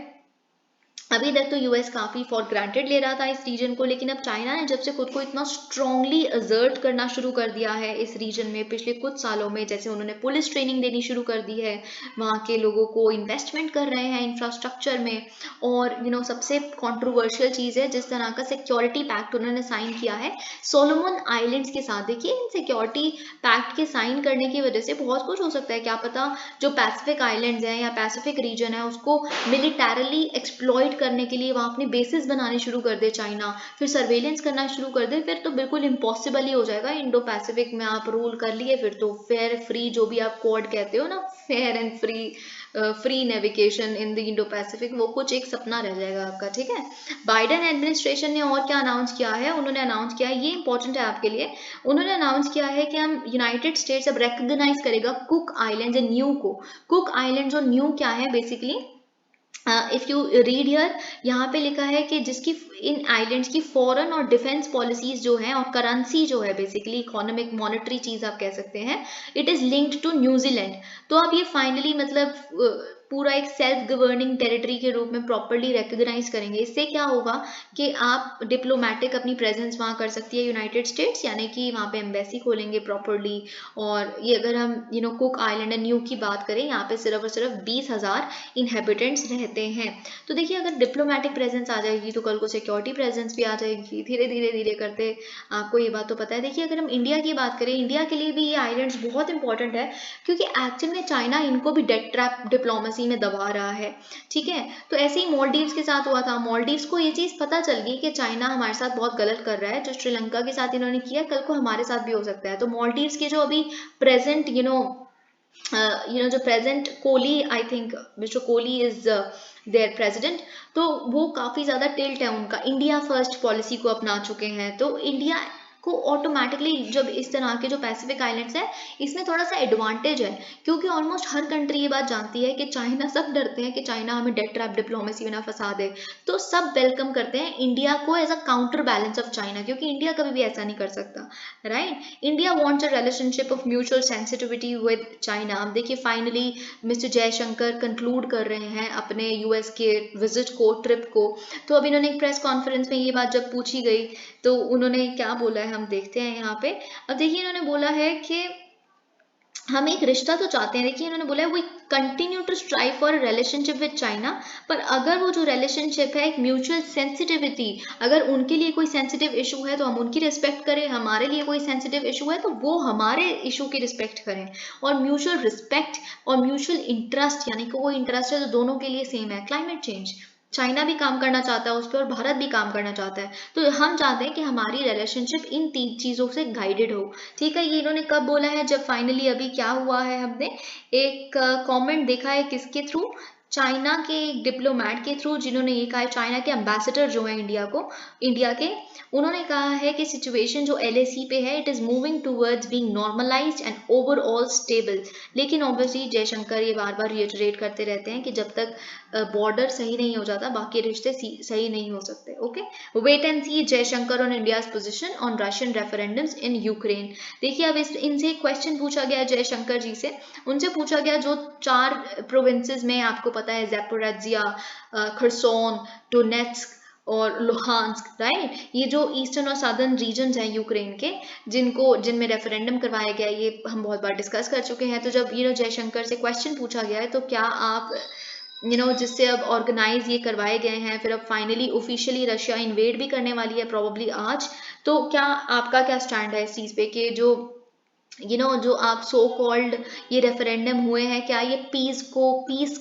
अभी तक तो यूएस काफी फॉर ग्रांटेड ले रहा था इस रीजन को, लेकिन अब चाइना ने जब से खुद को इतना स्ट्रांगली असर्ट करना शुरू कर दिया है इस रीजन में पिछले कुछ सालों में, जैसे उन्होंने पुलिस ट्रेनिंग देनी शुरू कर दी है, वहाँ के लोगों को इन्वेस्टमेंट कर रहे हैं इंफ्रास्ट्रक्चर में, और सबसे कॉन्ट्रोवर्शियल चीज़ है जिस तरह का सिक्योरिटी पैक्ट उन्होंने साइन किया है सोलोमन आइलैंड्स के साथ। देखिए इन सिक्योरिटी पैक्ट के साइन करने की वजह से बहुत कुछ हो सकता है, क्या पता जो पैसिफिक आइलैंड्स हैं या पैसिफिक रीजन है उसको मिलिटरली एक्सप्लॉइट करने के लिए वहाँ अपनी बेसिस बनाने शुरू कर दे चाइना, फिर सर्वेलेंस करना शुरू कर दे, फिर तो बिल्कुल इम्पॉसिबल ही हो जाएगा। इंडो पैसिफिक में आप रूल कर लिए, फिर तो फेयर फ्री, जो भी आप क्वाड कहते हो ना, fair and free navigation in the Indo Pacific, वो कुछ एक सपना रह जाएगा आपका। ठीक है, बाइडेन एडमिनिस्ट्रेशन ने और क्या अनाउंस किया है, उन्होंने अनाउंस किया है, ये इंपॉर्टेंट है आपके लिए, उन्होंने अनाउंस किया है कि हम यूनाइटेड स्टेट्स अब रिकॉग्नाइज करेगा कुक आइलैंड्स एंड न्यू को। कुक आइलैंड्स और न्यू क्या है basically, if you read here, यहाँ पे लिखा है कि जिसकी इन आइलैंड्स की फॉरेन और डिफेंस पॉलिसीज जो हैं और करेंसी जो है, बेसिकली इकोनॉमिक मॉनेटरी चीज आप कह सकते हैं, it is linked to New Zealand. तो अब ये फाइनली मतलब पूरा एक सेल्फ गवर्निंग टेरिटरी के रूप में प्रॉपरली रिकॉग्नाइज करेंगे। इससे क्या होगा कि आप डिप्लोमेटिक अपनी प्रेजेंस वहाँ कर सकती है यूनाइटेड स्टेट्स, यानी कि वहाँ पे एम्बेसी खोलेंगे प्रॉपरली। और ये अगर हम कुक आइलैंड एंड न्यू की बात करें, यहाँ पे सिर्फ और सिर्फ 20,000 इनहेबिटेंट्स रहते हैं। तो देखिए अगर डिप्लोमेटिक प्रेजेंस आ जाएगी तो कल को सिक्योरिटी प्रेजेंस भी आ जाएगी, धीरे धीरे धीरे करते, आपको ये बात तो पता है। देखिए अगर हम इंडिया की बात करें, इंडिया के लिए भी ये आइलैंड्स बहुत इंपॉर्टेंट है, क्योंकि एक्चुअल में चाइना इनको भी डेट ट्रैप डिप्लोमेसी में दबा रहा है। ठीक है, तो ऐसे ही मॉलडीव्स के साथ हुआ था, मॉलडीव्स को ये चीज पता चल गई कि चाइना हमारे साथ बहुत गलत कर रहा है, जो श्रीलंका के साथ इन्होंने किया कल को हमारे साथ भी हो सकता है। तो मॉलडीव्स के जो अभी प्रेजेंट जो present Kohli, I think mister Kohli is their president, तो वो काफी ज्यादा टिल्ट है उनका, इंडिया फर्स्ट पॉलिसी को अपना चुके हैं। तो इंडिया को ऑटोमेटिकली जब इस तरह के जो पैसिफिक आइलैंड्स है इसमें थोड़ा सा एडवांटेज है, क्योंकि ऑलमोस्ट हर कंट्री ये बात जानती है कि चाइना, सब डरते हैं कि चाइना हमें डेट ट्रैप डिप्लोमेसी में ना फंसा दे, तो सब वेलकम करते हैं इंडिया को as a counter balance of China, क्योंकि इंडिया कभी भी ऐसा नहीं कर सकता, right. India wants a relationship of mutual sensitivity with China. अब देखिए फाइनली मिस्टर जयशंकर कंक्लूड कर रहे हैं अपने यूएस के विजिट को, ट्रिप को। तो अब इन्होंने एक प्रेस कॉन्फ्रेंस में ये बात जब पूछी गई तो उन्होंने क्या बोला है हम देखते हैं यहाँ पे। अब देखिए इन्होंने बोला है कि हम एक रिश्ता तो चाहते हैं, देखिए इन्होंने बोला है we continue to strive for relationship with China, पर अगर वो जो रिलेशनशिप है एक म्यूचुअल सेंसिटिविटी, अगर उनके लिए कोई सेंसिटिव इशू है तो हम उनकी रिस्पेक्ट करें, हमारे लिए कोई सेंसिटिव इशू है तो वो हमारे इशू की रिस्पेक्ट करें, और म्यूचुअल रिस्पेक्ट और म्यूचुअल इंटरेस्ट, यानी कि वो इंटरेस्ट है तो दोनों के लिए सेम है। क्लाइमेट चेंज, चाइना भी काम करना चाहता है उस पर और भारत भी काम करना चाहता है, तो हम चाहते हैं कि हमारी रिलेशनशिप इन तीन चीज़ों से गाइडेड हो। ठीक है, ये इन्होंने कब बोला है, जब फाइनली अभी क्या हुआ है, हमने एक कमेंट देखा है किसके थ्रू, चाइना के एक डिप्लोमेट के थ्रू, जिन्होंने ये कहा है, चाइना के एम्बेसडर जो है इंडिया के, उन्होंने कहा है कि सिचुएशन जो LAC पे है it is moving towards being normalized and overall stable. लेकिन ऑब्वियसली जयशंकर ये बार बार रिटरेट करते रहते हैं कि जब तक बॉर्डर सही नहीं हो जाता बाकी रिश्ते सही नहीं हो सकते। Okay, wait and see Jaishankar on India's position on Russian referendums in Ukraine. देखिए अब इनसे क्वेश्चन पूछा गया जयशंकर जी से, उनसे पूछा गया जो 4 प्रोविंसेस में आपको पता है, ज़ैपोरिज़िया, खरसोन, डोनेट्स्क और लुहांस्क, राइट, ये जो ईस्टर्न और सदर्न रीजन्स हैं यूक्रेन के, जिनमें रेफरेंडम करवाया गया, ये हम बहुत बार डिस्कस कर चुके हैं। तो जब जयशंकर से क्वेश्चन पूछा गया है तो क्या आप जिससे अब ऑर्गेनाइज ये करवाए गए हैं, फिर अब फाइनली ऑफिशियली रशिया इन्वेड भी करने वाली है प्रॉब्ली आज, तो क्या आपका क्या स्टैंड है इस चीज़ पे कि जो जो आप सो कॉल्ड ये रेफरेंडम हुए हैं, क्या ये पीस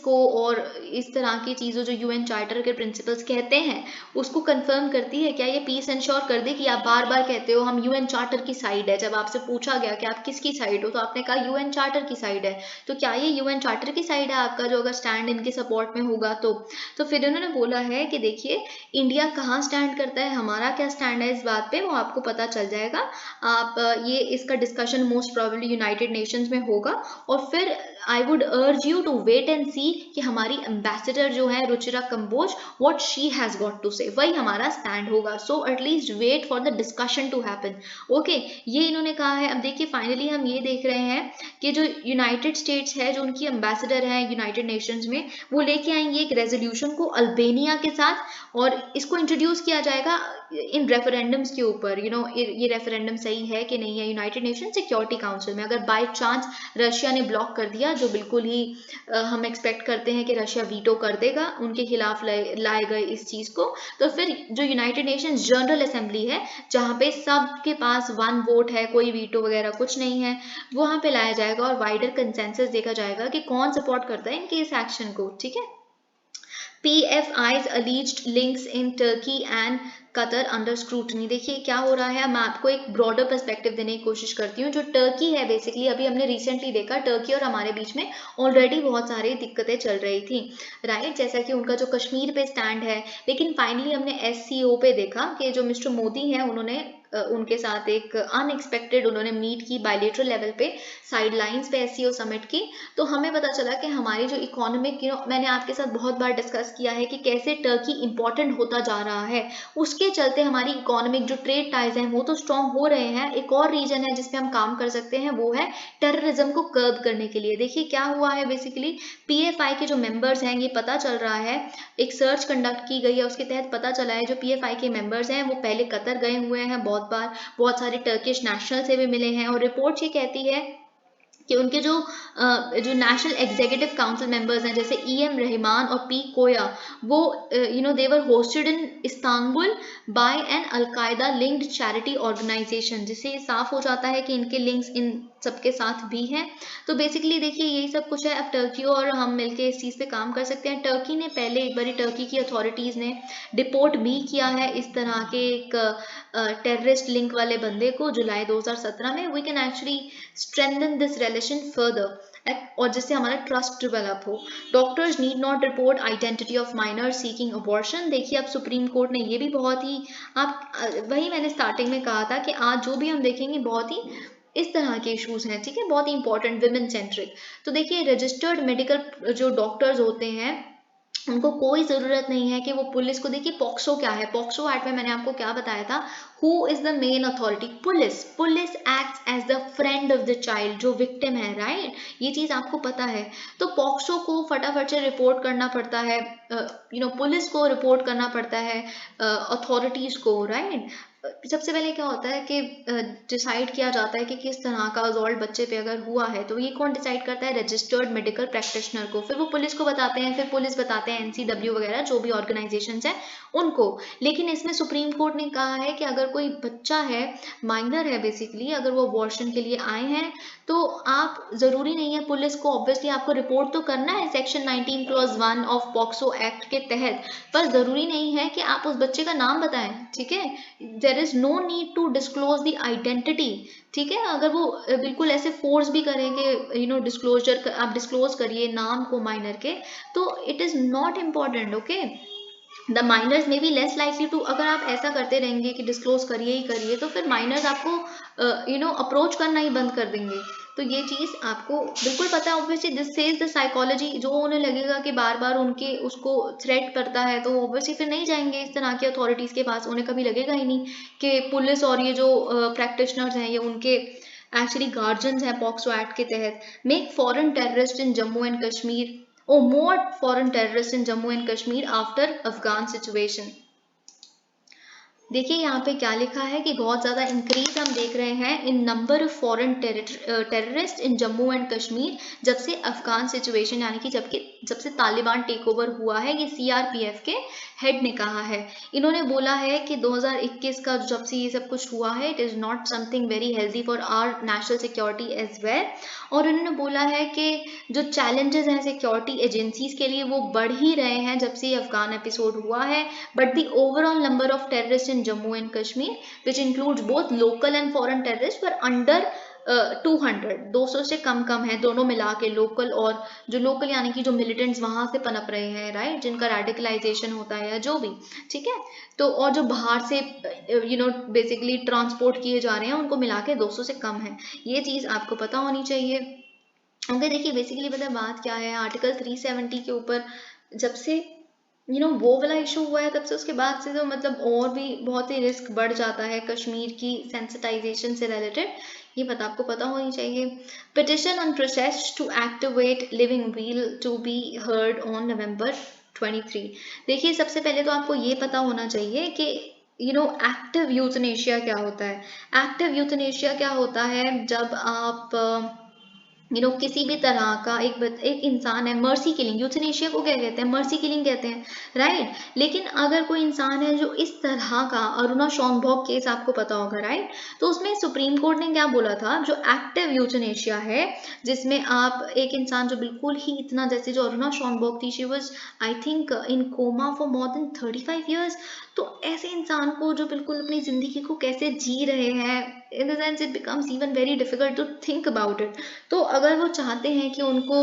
को और इस तरह की चीज़ों जो UN चार्टर के प्रिंसिपल्स कहते हैं उसको कंफर्म करती है? क्या ये पीस इंश्योर कर दे कि आप बार बार कहते हो हम UN चार्टर की साइड है, जब आपसे पूछा गया कि आप किसकी साइड हो तो आपने कहा UN चार्टर की साइड है, तो क्या ये UN चार्टर की साइड है आपका जो अगर स्टैंड इनके सपोर्ट में होगा तो फिर उन्होंने बोला है कि देखिए इंडिया कहाँ स्टैंड करता है, हमारा क्या स्टैंड है इस बात पे, वो आपको पता चल जाएगा। आप ये इसका discussion most probably United Nations में होगा, और फिर I would urge you to wait and see कि हमारी एम्बेसडर जो है Ruchira Kamboj, what she has got to say, वही हमारा स्टैंड होगा। So at least wait for the discussion to happen. Okay, ये इन्होंने कहा है। अब देखिए फाइनली हम ये देख रहे हैं कि जो यूनाइटेड स्टेट्स है, जो उनकी एम्बेसडर है यूनाइटेड नेशंस में, वो लेके आएंगे एक रेजोल्यूशन को अल्बेनिया के साथ, और इसको इंट्रोड्यूस किया जाएगा इन रेफरेंडम्स के ऊपर। ये रेफरेंडम सही है कि नहीं है यूनाइटेड नेशन सिक्योरिटी काउंसिल में, अगर बाय चांस रशिया ने ब्लॉक कर दिया, जो बिल्कुल ही हम एक्सपेक्ट करते हैं कि रशिया वीटो कर देगा उनके खिलाफ लाए गए इस चीज़ को, तो फिर जो यूनाइटेड नेशन जनरल असेंबली है, जहाँ पे सबके पास 1 वोट है, कोई वीटो वगैरह कुछ नहीं है, वहाँ पे लाया जाएगा और वाइडर कंसेंसस देखा जाएगा कि कौन सपोर्ट करता है इनके इस एक्शन को। ठीक है, PFI's alleged links in Turkey and Qatar under scrutiny. देखिए क्या हो रहा है, मैं आपको एक ब्रॉडर पर्सपेक्टिव देने की कोशिश करती हूँ। जो टर्की है बेसिकली, अभी हमने रिसेंटली देखा टर्की और हमारे बीच में ऑलरेडी बहुत सारी दिक्कतें चल रही थी, राइट, जैसा कि उनका जो कश्मीर पे स्टैंड है, लेकिन फाइनली हमने SCO पे देखा कि जो मिस्टर मोदी हैं उन्होंने उनके साथ एक अनएक्सपेक्टेड उन्होंने मीट की बायलेटरल लेवल पे, साइडलाइंस पे SCO समिट की, तो हमें पता चला कि हमारी जो इकोनॉमिक, मैंने आपके साथ बहुत बार डिस्कस किया है कि कैसे टर्की इंपॉर्टेंट होता जा रहा है, उसके चलते हमारी इकोनॉमिक जो ट्रेड टाइज हैं वो तो स्ट्रॉन्ग हो रहे हैं। एक और रीजन है जिसपे हम काम कर सकते हैं, वो है टेररिज्म को कर्ब करने के लिए। देखिए क्या हुआ है, बेसिकली PFI के जो मेंबर्स हैं, ये पता चल रहा है, एक सर्च कंडक्ट की गई है, उसके तहत पता चला है जो PFI के मेंबर्स हैं वो पहले कतर गए हुए हैं बहुत बार, बहुत सारे टर्किश नेशनल से भी मिले हैं, और रिपोर्ट ये कहती है कि उनके जो नेशनल एग्जीक्यूटिव काउंसिल मेंबर्स हैं, जैसे EM रहमान और P कोया, वो they were hosted in Istanbul by an Al Qaeda linked charity organisation, जिससे ये साफ हो जाता है कि इनके लिंक्स इन सबके साथ भी हैं। तो बेसिकली देखिए यही सब कुछ है। अब टर्की और हम मिलके इस चीज़ पे काम कर सकते हैं। टर्की ने पहले एक बार टर्की की अथॉरिटीज़ ने डिपोर्ट भी किया है इस तरह के एक टेररिस्ट लिंक वाले बंदे को जुलाई 2017 में। We can actually strengthen this relation further, और जिससे हमारा ट्रस्ट डेवलप हो। Doctors need not report identity of minor seeking abortion. देखिए अब सुप्रीम कोर्ट ने ये भी बहुत ही, वही मैंने स्टार्टिंग में कहा था कि आज जो भी हम देखेंगे बहुत ही इस तरह के इश्यूज हैं, ठीक है, बहुत ही इंपॉर्टेंट, विमेन सेंट्रिक। तो देखिए रजिस्टर्ड मेडिकल जो डॉक्टर्स होते हैं उनको कोई ज़रूरत नहीं है कि वो पुलिस को, देखिए पॉक्सो क्या है, पॉक्सो एक्ट में मैंने आपको क्या बताया था, who is the main authority, police acts as the friend of the child, जो विक्टिम है, राइट, ये चीज़ आपको पता है। तो पॉक्सो को फटाफट से रिपोर्ट करना पड़ता है, पुलिस को रिपोर्ट करना पड़ता है अथॉरिटीज़ को, राइट। सबसे पहले क्या होता है कि डिसाइड किया जाता है कि किस तरह का असॉल्ट बच्चे पे अगर हुआ है, तो ये कौन डिसाइड करता है? रजिस्टर्ड मेडिकल प्रैक्टिशनर को। फिर वो पुलिस को बताते हैं, फिर पुलिस बताते हैं NCW वगैरह जो भी ऑर्गेनाइजेशंस हैं उनको। लेकिन इसमें सुप्रीम कोर्ट ने कहा है कि अगर कोई बच्चा है, माइनर है बेसिकली, अगर वो अबॉर्शन के लिए आए हैं, तो आप ज़रूरी नहीं है पुलिस को, ऑब्वियसली आपको रिपोर्ट तो करना है सेक्शन 19(1) ऑफ पॉक्सो एक्ट के तहत, पर ज़रूरी नहीं है कि आप उस बच्चे का नाम बताएं, ठीक है? There is no need to disclose the identity, ठीक है? अगर वो बिल्कुल ऐसे फोर्स भी करेंगे, डिस्क्लोजर, आप डिस्क्लोज करिए नाम को माइनर के, तो it is not important, okay? The minors may be less likely to, अगर आप ऐसा करते रहेंगे कि डिस्क्लोज करिए ही करिए, तो फिर माइनर्स आपको अप्रोच करना ही बंद कर देंगे। तो ये चीज़ आपको बिल्कुल पता है। Obviously this says the psychology, जो उन्हें लगेगा कि बार बार उनके उसको थ्रेट करता है, तो ऑब्वियसली फिर नहीं जाएंगे इस तरह के अथॉरिटीज़ के पास। उन्हें कभी लगेगा ही नहीं कि पुलिस और ये जो प्रैक्टिशनर्स हैं ये उनके एक्चुअली गार्जियंस हैं पॉक्सो एक्ट के तहत। Make foreign terrorist in Jammu and Kashmir, or more foreign terrorists in Jammu and Kashmir after Afghan situation। देखिए यहाँ पे क्या लिखा है कि बहुत ज़्यादा इंक्रीज हम देख रहे हैं in number of foreign terrorist in Jammu and Kashmir जब से अफगान सिचुएशन, यानी कि जब से तालिबान टेक ओवर हुआ है। ये CRPF के हेड ने कहा है। इन्होंने बोला है कि 2021 का जब से ये सब कुछ हुआ है, it is not something very healthy for our national security as well. और उन्होंने बोला है कि जो चैलेंजेस हैं सिक्योरिटी एजेंसीज के लिए वो बढ़ ही रहे हैं जब से ये अफगान एपिसोड हुआ है। But the overall number of terrorist in Jammu and Kashmir, which includes both local and foreign terrorists, were under 200, 200 से कम है दोनों मिला के, लोकल और जो लोकल यानी कि जो मिलिटेंट्स वहां से पनप रहे हैं, राइट, जिनका रेडिकलाइजेशन होता है या जो भी, ठीक है? तो और जो बाहर से बेसिकली ट्रांसपोर्ट किए जा रहे हैं उनको मिला के 200 से कम है। ये चीज़ आपको पता होनी चाहिए। ओके, देखिए बेसिकली पता है बात क्या है, आर्टिकल 370 के ऊपर जब से वो वाला इशू हुआ है, तब से उसके बाद से तो मतलब और भी बहुत ही रिस्क बढ़ जाता है कश्मीर की सेंसिटाइजेशन से रिलेटेड। ये पता आपको पता होनी चाहिए। Petition on process to activate living will to be heard on November 23। देखिए सबसे पहले तो आपको ये पता होना चाहिए कि एक्टिव यूथनेशिया क्या होता है। एक्टिव यूथनेशिया क्या होता है? जब आप किसी भी तरह का एक इंसान है, मर्सी किलिंग, यूथनेशिया को क्या कहते हैं? मर्सी किलिंग कहते हैं, राइट? लेकिन अगर कोई इंसान है जो इस तरह का, अरुणा शॉनबॉग केस आपको पता होगा, राइट? तो उसमें सुप्रीम कोर्ट ने क्या बोला था, जो एक्टिव यूथनेशिया है जिसमें आप एक इंसान जो बिल्कुल ही इतना, जैसे जो अरुणा शॉनबॉग थी, she was I think in coma for more than 35 years, तो ऐसे इंसान को जो बिल्कुल अपनी जिंदगी को कैसे जी रहे हैं, in the sense it becomes even very difficult to think about it. तो अगर वो चाहते हैं कि उनको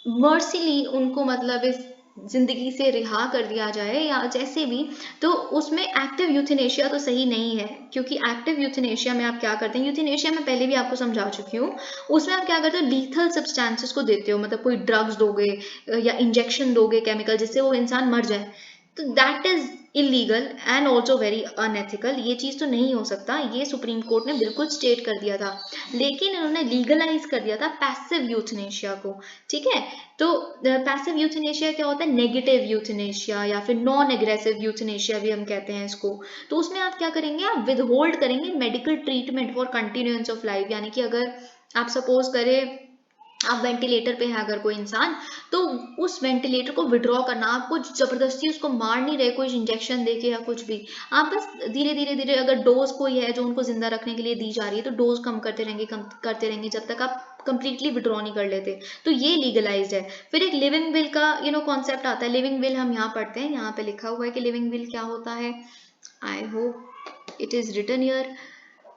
मर्सीली उनको मतलब इस जिंदगी से रिहा कर दिया जाए या जैसे भी, तो उसमें एक्टिव यूथनेशिया तो सही नहीं है। क्योंकि एक्टिव यूथनेशिया में आप क्या करते हैं, यूथनेशिया में पहले भी आपको समझा चुकी हूँ, उसमें आप क्या करते हो, लीथल सब्सटेंसेस को देते हो, मतलब कोई ड्रग्स दोगे या इंजेक्शन दोगे केमिकल, जिससे वो इंसान मर जाए। तो that is illegal and also very unethical. ये चीज़ तो नहीं हो सकता, ये सुप्रीम कोर्ट ने बिल्कुल स्टेट कर दिया था। लेकिन इन्होंने लीगलाइज कर दिया था पैसिव यूथनेशिया को, ठीक है? तो पैसिव यूथनेशिया क्या होता है? नेगेटिव यूथनेशिया या फिर नॉन एग्रेसिव यूथनेशिया भी हम कहते हैं इसको। तो उसमें आप क्या करेंगे, आप विदहोल्ड करेंगे medical treatment for continuance of life. यानी कि अगर आप सपोज करें आप वेंटिलेटर पे है अगर कोई इंसान, तो उस वेंटिलेटर को विड्रॉ करना, आप कुछ जबरदस्ती उसको मार नहीं रहे कोई इंजेक्शन देके या कुछ भी, आप बस धीरे धीरे धीरे, अगर डोज कोई है जो उनको जिंदा रखने के लिए दी जा रही है, तो डोज कम करते रहेंगे जब तक आप कंप्लीटली विड्रॉ नहीं कर लेते। तो ये लीगलाइज्ड है। फिर एक लिविंग विल का कॉन्सेप्ट आता है। लिविंग विल हम यहाँ पढ़ते हैं, यहाँ पे लिखा हुआ है कि लिविंग विल क्या होता है। I hope it is written here,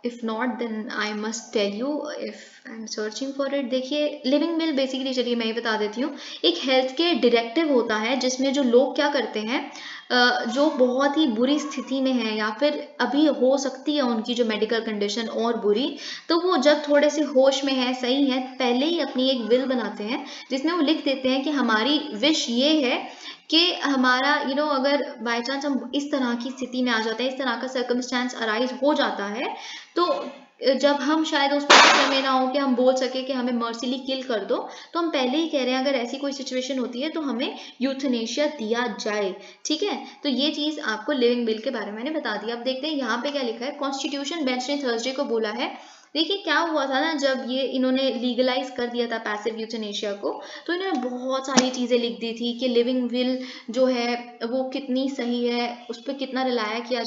if not then I must tell you if I'm searching for it। देखिए लिविंग विल बेसिकली, चलिए मैं ही बता देती हूँ, एक हेल्थ केयर डायरेक्टिव होता है जिसमें जो लोग क्या करते हैं, जो बहुत ही बुरी स्थिति में है या फिर अभी हो सकती है उनकी जो मेडिकल कंडीशन और बुरी, तो वो जब थोड़े से होश में है, सही है, पहले ही अपनी एक विल बनाते हैं जिसमें वो लिख देते हैं कि हमारी विश ये है कि हमारा अगर बाई चांस हम इस तरह की स्थिति में आ जाते हैं, इस तरह का सर्कमस्टांस अराइज हो जाता है, तो जब हम शायद उस पोजीशन में ना हो कि हम बोल सके कि हमें मर्सीली किल कर दो, तो हम पहले ही कह रहे हैं अगर ऐसी कोई सिचुएशन होती है तो हमें यूथनेशिया दिया जाए। ठीक है, तो ये चीज आपको लिविंग विल के बारे में मैंने बता दिया। अब देखते हैं यहाँ पे क्या लिखा है। कॉन्स्टिट्यूशन बेंच ने थर्सडे को बोला है, देखिए क्या हुआ था ना, जब ये इन्होंने लीगलाइज कर दिया था पैसिव यूथनेशिया को, तो इन्होंने बहुत सारी चीजें लिख दी थी कि लिविंग विल जो है वो कितनी सही है, उस पर कितना रिलाया किया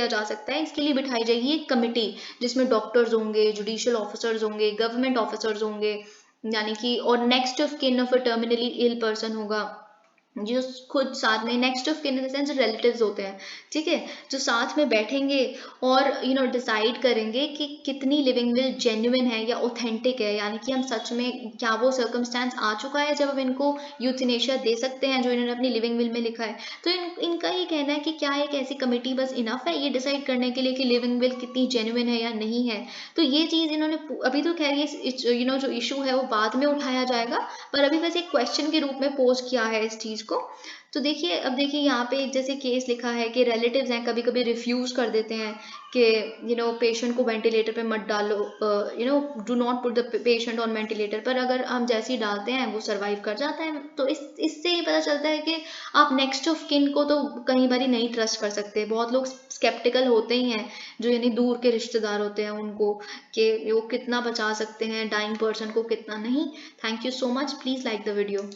जा सकता है। इसके लिए बिठाई जाएगी एक कमिटी जिसमें डॉक्टर्स होंगे, जुडिशियल ऑफिसर्स होंगे, गवर्नमेंट ऑफिसर्स होंगे, यानी कि और next of kin of a terminally ill person होगा, जो खुद साथ में नेक्स्ट ऑफ किन इन द सेंस रिलेटिव्स होते हैं। ठीक है, जो साथ में बैठेंगे और डिसाइड करेंगे कि कितनी लिविंग विल जेन्युइन है या ऑथेंटिक है, यानी कि हम सच में क्या वो सर्कमस्टेंस आ चुका है जब हम इनको यूथनेशिया दे सकते हैं जो इन्होंने अपनी लिविंग विल में लिखा है। तो इनका ये कहना है कि क्या एक ऐसी कमेटी बस इनफ है ये डिसाइड करने के लिए कि लिविंग विल कितनी जेन्युइन है या नहीं है। तो ये चीज़ इन्होंने अभी तो खैर ये जो इशू है वो बाद में उठाया जाएगा, पर अभी बस एक क्वेश्चन के रूप में पोज किया है इस चीज़ को। तो देखिए, अब देखिए यहाँ पे जैसे केस लिखा है कि रिलेटिव्स हैं कभी कभी रिफ्यूज कर देते हैं कि पेशेंट को वेंटिलेटर पे मत डालो, do not put the patient on ventilator, पर अगर हम जैसे ही डालते हैं वो सर्वाइव कर जाता है। तो इससे ये पता चलता है कि आप नेक्स्ट ऑफ किन को तो कई बार नहीं ट्रस्ट कर सकते। बहुत लोग स्केप्टिकल होते ही हैं, जो यानी दूर के रिश्तेदार होते हैं उनको, कि वो कितना बचा सकते हैं डाइंग पर्सन को कितना नहीं। Thank you so much, please like the video.